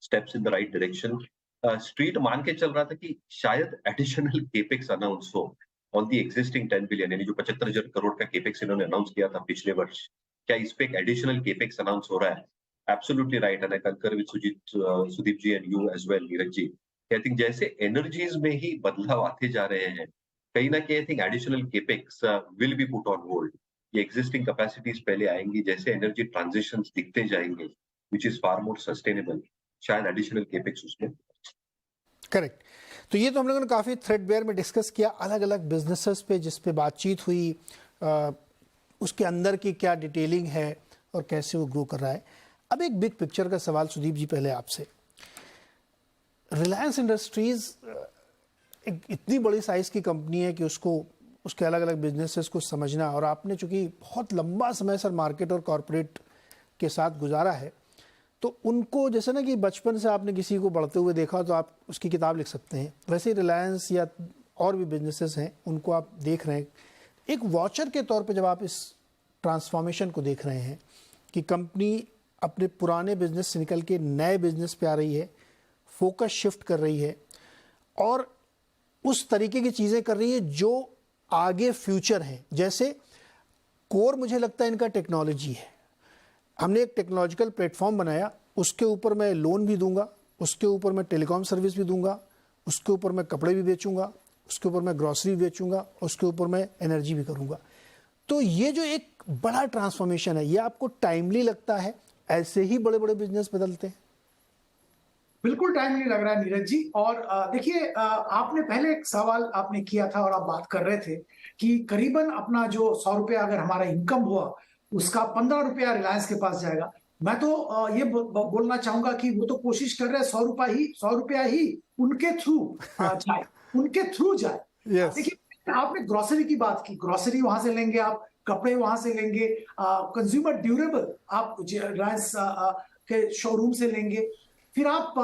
steps in the right direction. Street मान के चल रहा था कि शायद एडिशनल केपेक्स अनाउंस हो ऑन दी एक्जिस्टिंग 10 बिलियन, यानी जो 75 करोड़ का केपेक्स इन्होंने अनाउंस किया था पिछले वर्ष, क्या इस पे एक एडिशनल केपेक्स अनाउंस हो रहा है? Absolutely right, and I concur with Sudeep ji and you as well, Neeraj ji. I think जैसे एनर्जीज में ही बदलाव आते जा रहे हैं, कहीं ना कहीं I think additional capex will be put on hold. ये एग्जिस्टिंग कैपेसिटीज पहले आएंगी, जैसे एनर्जी ट्रांजिशंस दिखते जाएंगे which is far more sustainable, शायद एडिशनल केपेक्स उसमें। करेक्ट। तो ये तो हम लोगों ने काफ़ी थ्रेडबेयर में डिस्कस किया अलग अलग बिजनेसेस पे, जिस पे बातचीत हुई, उसके अंदर की क्या डिटेलिंग है और कैसे वो ग्रो कर रहा है। अब एक बिग पिक्चर का सवाल सुदीप जी पहले आपसे, रिलायंस इंडस्ट्रीज एक इतनी बड़ी साइज़ की कंपनी है कि उसको उसके अलग अलग बिजनेसेस को समझना, और आपने चूँकि बहुत लंबा समय सर मार्केट और कॉरपोरेट के साथ गुजारा है, तो उनको जैसे ना कि बचपन से आपने किसी को बढ़ते हुए देखा तो आप उसकी किताब लिख सकते हैं, वैसे ही रिलायंस या और भी बिजनेसेस हैं उनको आप देख रहे हैं। एक वॉचर के तौर पे जब आप इस ट्रांसफॉर्मेशन को देख रहे हैं कि कंपनी अपने पुराने बिजनेस से निकल के नए बिजनेस पे आ रही है, फोकस शिफ्ट कर रही है और उस तरीके की चीज़ें कर रही है जो आगे फ्यूचर हैं, जैसे कोर मुझे लगता है इनका टेक्नोलॉजी है। हमने एक टेक्नोलॉजिकल प्लेटफॉर्म बनाया, उसके ऊपर मैं लोन भी दूंगा, उसके ऊपर मैं टेलीकॉम सर्विस भी दूंगा, उसके ऊपर मैं कपड़े भी बेचूंगा, उसके ऊपर मैं ग्रॉसरी भी बेचूंगा, उसके ऊपर मैं एनर्जी भी करूंगा। तो ये जो एक बड़ा ट्रांसफॉर्मेशन है, ये आपको टाइमली लगता है? ऐसे ही बड़े बड़े बिजनेस बदलते हैं? बिल्कुल टाइम नहीं लग रहा है नीरज जी। और देखिए, आपने पहले एक सवाल आपने किया था और आप बात कर रहे थे कि करीबन अपना जो 100 रुपया अगर हमारा इनकम हुआ, उसका 15 रुपया रिलायंस के पास जाएगा। मैं तो ये बोलना चाहूंगा कि वो तो कोशिश कर रहे हैं 100 रुपया ही उनके थ्रू जाए, उनके थ्रू जाए। Yes. देखिए, आपने ग्रोसरी की बात की, ग्रोसरी वहां से लेंगे आप, कपड़े वहां से लेंगे, कंज्यूमर ड्यूरेबल आप रिलायंस के शोरूम से लेंगे। फिर आप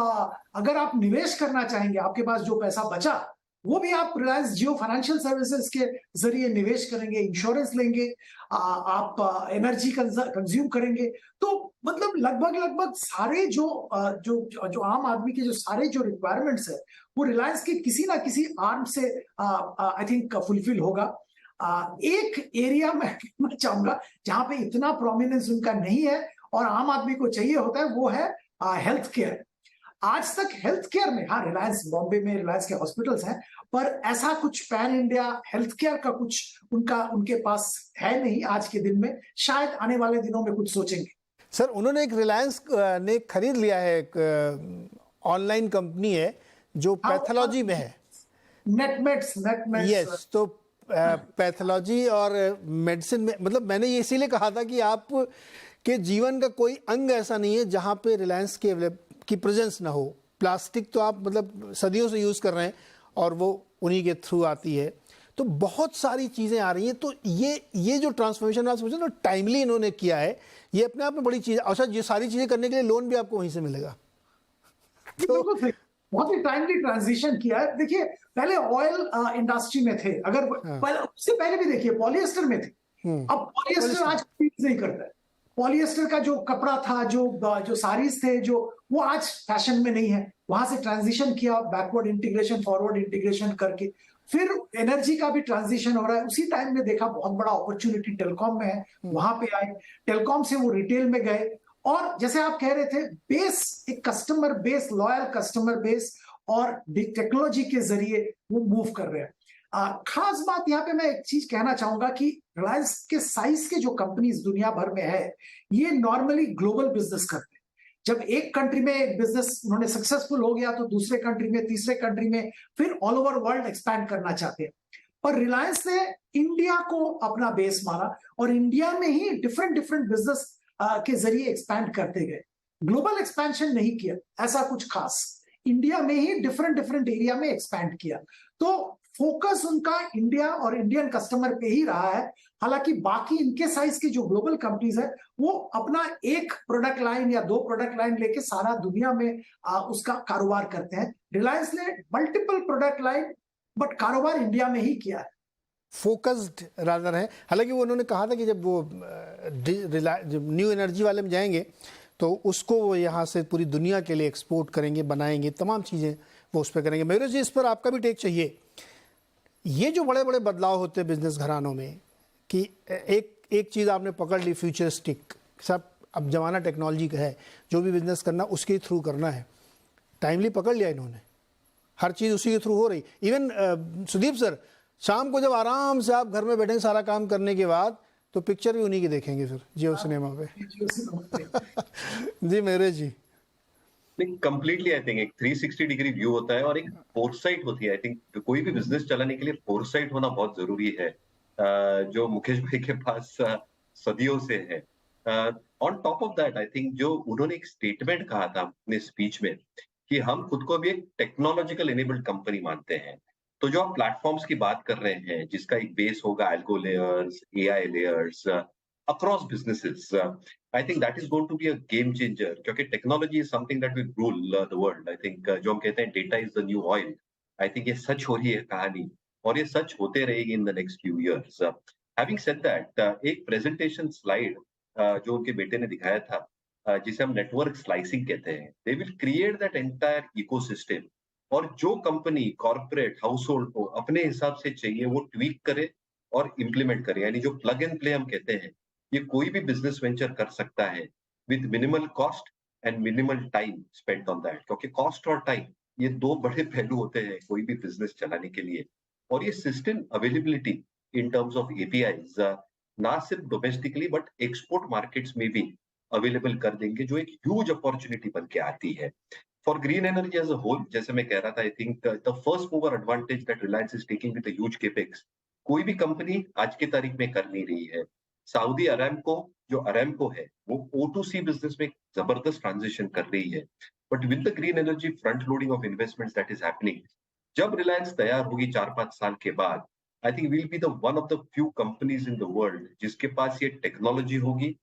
अगर आप निवेश करना चाहेंगे, आपके पास जो पैसा बचा वो भी आप रिलायंस जियो फाइनेंशियल सर्विसेज के जरिए निवेश करेंगे, इंश्योरेंस लेंगे, आप एनर्जी कंज्यूम करेंगे। तो मतलब लगभग सारे जो आम आदमी के जो सारे जो रिक्वायरमेंट्स है वो रिलायंस के किसी ना किसी आर्म से आई थिंक फुलफिल होगा। एक एरिया में कहना चाहूंगा जहां पे इतना प्रोमिनेंस उनका नहीं है और आम आदमी को चाहिए होता है, वो है हेल्थ केयर। आज तक हेल्थ केयर में, हाँ रिलायंस बॉम्बे में रिलायंस के हॉस्पिटल्स हैं, पर ऐसा कुछ पैन इंडिया हेल्थ केयर का कुछ उनके पास है नहीं आज के दिन में। शायद आने वाले दिनों में कुछ सोचेंगे। सर, उन्होंने एक रिलायंस ने खरीद लिया है, एक ऑनलाइन कंपनी है जो पैथोलॉजी में है, नेटमेट्स। यस। तो पैथोलॉजी और मेडिसिन में, मतलब मैंने ये इसीलिए कहा था कि आप के जीवन का कोई अंग ऐसा नहीं है जहां पे रिलायंस की प्रेजेंस ना हो। प्लास्टिक तो आप मतलब सदियों से यूज़ कर रहे हैं और वो उन्हीं के थ्रू आती है। तो बहुत सारी चीज़ें आ रही हैं। तो ये जो ट्रांसफॉर्मेशन आप समझो ना, टाइमली इन्होंने किया है, ये अपने आप में बड़ी चीज़ है। और शायद ये सारी चीज़ें करने के लिए लोन भी आपको वहीं से मिलेगा। तो बहुत ही टाइमली ट्रांजिशन किया है। देखिए, पहले ऑयल इंडस्ट्री में थे, अगर उससे पहले भी देखिए पॉलिएस्टर में थे। अब पॉलिएस्टर आज नहीं करता है। पॉलिएस्टर का जो कपड़ा था, जो साड़ीज थे, जो वो आज फैशन में नहीं है। वहां से ट्रांजिशन किया, बैकवर्ड इंटीग्रेशन फॉरवर्ड इंटीग्रेशन करके। फिर एनर्जी का भी ट्रांजिशन हो रहा है। उसी टाइम में देखा बहुत बड़ा अपॉर्चुनिटी टेलीकॉम में है, वहां पे आए। टेलीकॉम से वो रिटेल में गए और जैसे आप कह रहे थे, बेस एक customer base, loyal customer base और टेक्नोलॉजी के जरिए वो मूव कर रहे हैं। खास बात यहाँ पे मैं एक चीज कहना चाहूंगा कि रिलायंस के साइज के जो कंपनीज दुनिया भर में है, ये नॉर्मली ग्लोबल बिजनेस करते हैं। जब एक कंट्री में एक बिजनेस उन्होंने सक्सेसफुल हो गया तो दूसरे कंट्री में, तीसरे कंट्री में, फिर ऑल ओवर वर्ल्ड एक्सपैंड करना चाहते हैं। और रिलायंस ने इंडिया को अपना बेस माना और इंडिया में ही डिफरेंट डिफरेंट बिजनेस के जरिए एक्सपैंड करते गए। ग्लोबल एक्सपेंशन नहीं किया ऐसा कुछ खास, इंडिया में ही डिफरेंट डिफरेंट एरिया में एक्सपैंड किया। तो फोकस उनका इंडिया और इंडियन कस्टमर पे ही रहा है। हालांकि बाकी इनके साइज की जो ग्लोबल कंपनीज है वो अपना एक प्रोडक्ट लाइन या 2 प्रोडक्ट लाइन लेके सारा दुनिया में उसका कारोबार करते हैं। रिलायंस ने मल्टीपल प्रोडक्ट लाइन बट कारोबार इंडिया में ही किया है। फोकस्ड रादर है। हालांकि वो उन्होंने कहा था कि जब वो जब न्यू एनर्जी वाले में जाएंगे तो उसको वो यहाँ से पूरी दुनिया के लिए एक्सपोर्ट करेंगे, बनाएंगे, तमाम चीज़ें वो उस पर करेंगे। मेरे जी इस पर आपका भी टेक चाहिए। ये जो बड़े बड़े बदलाव होते हैं बिजनेस घरानों में कि एक चीज़ आपने पकड़ ली, फ्यूचरिस्टिक, सब अब जमाना टेक्नोलॉजी का है, जो भी बिजनेस करना उसके थ्रू करना है। टाइमली पकड़ लिया इन्होंने, हर चीज़ उसी के थ्रू हो रही। इवन सुदीप सर, शाम को जब आराम से आप घर में बैठेंगे सारा काम करने के बाद, तो पिक्चर भी उन्हीं की देखेंगे फिर जियो सिनेमा पे। जी मेरे जी। नहीं, कंप्लीटली आई थिंक एक 360 डिग्री व्यू होता है और एक फोरसाइट होती है। आई थिंक कोई भी बिजनेस चलाने के लिए फोरसाइट होना बहुत जरूरी है, जो मुकेश भाई के पास सदियों से है। On top of that I think जो उन्होंने एक स्टेटमेंट कहा था अपने स्पीच में कि हम खुद को भी एक टेक्नोलॉजिकल इनेबल्ड कंपनी मानते हैं। तो जो आप प्लेटफॉर्म्स की बात कर रहे हैं जिसका एक बेस होगा algo layers, AI layers across businesses, I think that is going to be a game changer, क्योंकि technology is something that will rule the world. I think जो हम कहते हैं data is the new oil, I think ये सच हो रही है कहानी और ये सच होते रहेगी इन the next few years. Having said that, एक प्रेजेंटेशन स्लाइड जो उनके बेटे ने दिखाया था, जिसे हम नेटवर्क स्लाइसिंग कहते हैं, they will create that entire ecosystem और जो कंपनी कॉर्पोरेट हाउस होल्ड को अपने हिसाब से चाहिए वो ट्वीक करे और इम्प्लीमेंट करे। यानी जो प्लग एंड प्ले हम कहते हैं, ये कोई भी बिजनेस वेंचर कर सकता है with minimal cost and minimal time spent on that, क्योंकि कॉस्ट और टाइम ये 2 बड़े पहलू होते हैं कोई भी बिजनेस चलाने के लिए। और ये system availability in terms of APIs ना सिर्फ डोमेस्टिकली बट एक्सपोर्ट मार्केट्स में भी अवेलेबल कर देंगे, जो एक ह्यूज अपॉर्चुनिटी बन के आती है for green energy as a whole. जैसे मैं कह रहा था, I think the first mover advantage that Reliance is taking with the huge capex कोई भी कंपनी आज की तारीख में कर नहीं रही है। सऊदी अरामको जो अरामको है वो O2C बिजनेस में जबरदस्त ट्रांजिशन कर रही है, but with the green energy front loading of investments that is happening, जब रिलायंस तैयार होगी 4-5 साल के बाद, I think will be the one of the few companies in the world जिसके पास ये टेक्नोलॉजी होगी,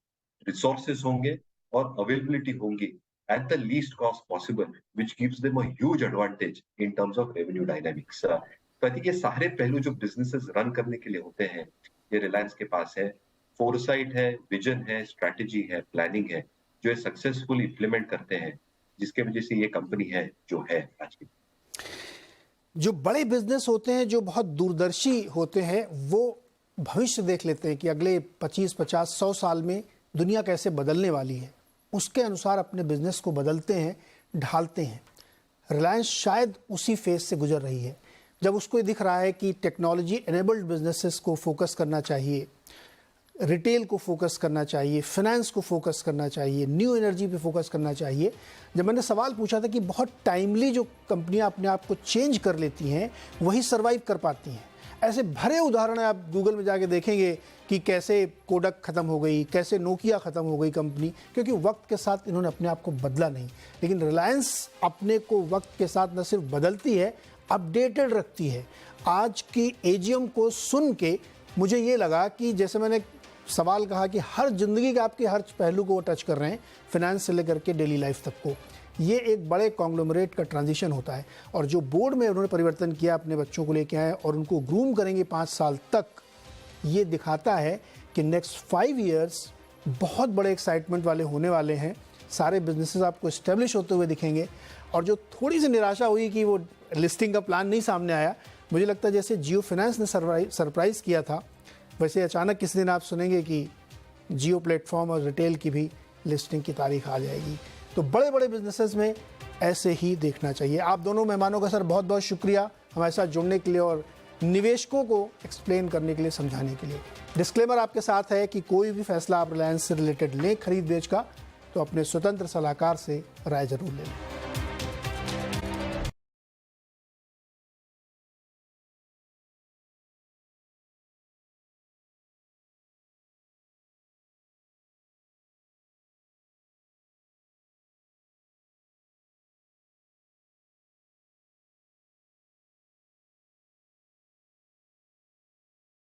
रिसोर्सेज होंगे और अवेलेबिलिटी होगी at the least cost possible, which gives them a huge advantage in terms of revenue dynamics. तो I think ये सारे पहलू जो बिजनेसेस रन करने के लिए होते हैं, ये रिलायंस के पास है। फोरसाइट है, विजन है, स्ट्रैटेजी है, प्लानिंग है, जो ये सक्सेसफुली इंप्लीमेंट करते हैं, जिसके वजह से ये कंपनी है जो है आज की। जो बड़े बिजनेस होते हैं, जो बहुत दूरदर्शी होते हैं, वो भविष्य देख लेते हैं कि अगले 25, 50, 100 साल में दुनिया कैसे बदलने वाली है, उसके अनुसार अपने बिजनेस को बदलते हैं, ढालते हैं। रिलायंस शायद उसी फेज से गुजर रही है जब उसको ये दिख रहा है कि टेक्नोलॉजी एनेबल्ड बिजनेसेस को फोकस करना चाहिए, रिटेल को फोकस करना चाहिए, फाइनेंस को फोकस करना चाहिए, न्यू एनर्जी पे फोकस करना चाहिए। जब मैंने सवाल पूछा था कि बहुत टाइमली जो कंपनियां अपने आप को चेंज कर लेती हैं वही सर्वाइव कर पाती हैं, ऐसे भरे उदाहरण आप गूगल में जाके देखेंगे कि कैसे कोडक ख़त्म हो गई, कैसे नोकिया ख़त्म हो गई कंपनी, क्योंकि वक्त के साथ इन्होंने अपने आप को बदला नहीं। लेकिन रिलायंस अपने को वक्त के साथ न सिर्फ बदलती है, अपडेटेड रखती है। आज की एजीएम को सुन के मुझे ये लगा कि जैसे मैंने सवाल कहा कि हर ज़िंदगी के आपके हर पहलू को वो टच कर रहे हैं, फिनेंस से लेकर के डेली लाइफ तक को। ये एक बड़े कॉन्ग्लोमरेट का ट्रांजिशन होता है और जो बोर्ड में उन्होंने परिवर्तन किया, अपने बच्चों को लेके आए और उनको ग्रूम करेंगे 5 साल तक, ये दिखाता है कि नेक्स्ट 5 इयर्स बहुत बड़े एक्साइटमेंट वाले होने वाले हैं। सारे बिजनेसेस आपको इस्टेब्लिश होते हुए दिखेंगे। और जो थोड़ी सी निराशा हुई कि वो लिस्टिंग का प्लान नहीं सामने आया, मुझे लगता है जैसे जियो फाइनेंस ने सरप्राइज़ किया था, वैसे अचानक किसी दिन आप सुनेंगे कि जियो प्लेटफॉर्म और रिटेल की भी लिस्टिंग की तारीख आ जाएगी। तो बड़े बड़े बिजनेसेस में ऐसे ही देखना चाहिए। आप दोनों मेहमानों का सर बहुत बहुत शुक्रिया हमारे साथ जुड़ने के लिए और निवेशकों को एक्सप्लेन करने के लिए, समझाने के लिए। डिस्क्लेमर आपके साथ है कि कोई भी फैसला आप रिलायंस से रिलेटेड लें खरीद बेच का, तो अपने स्वतंत्र सलाहकार से राय जरूर लें।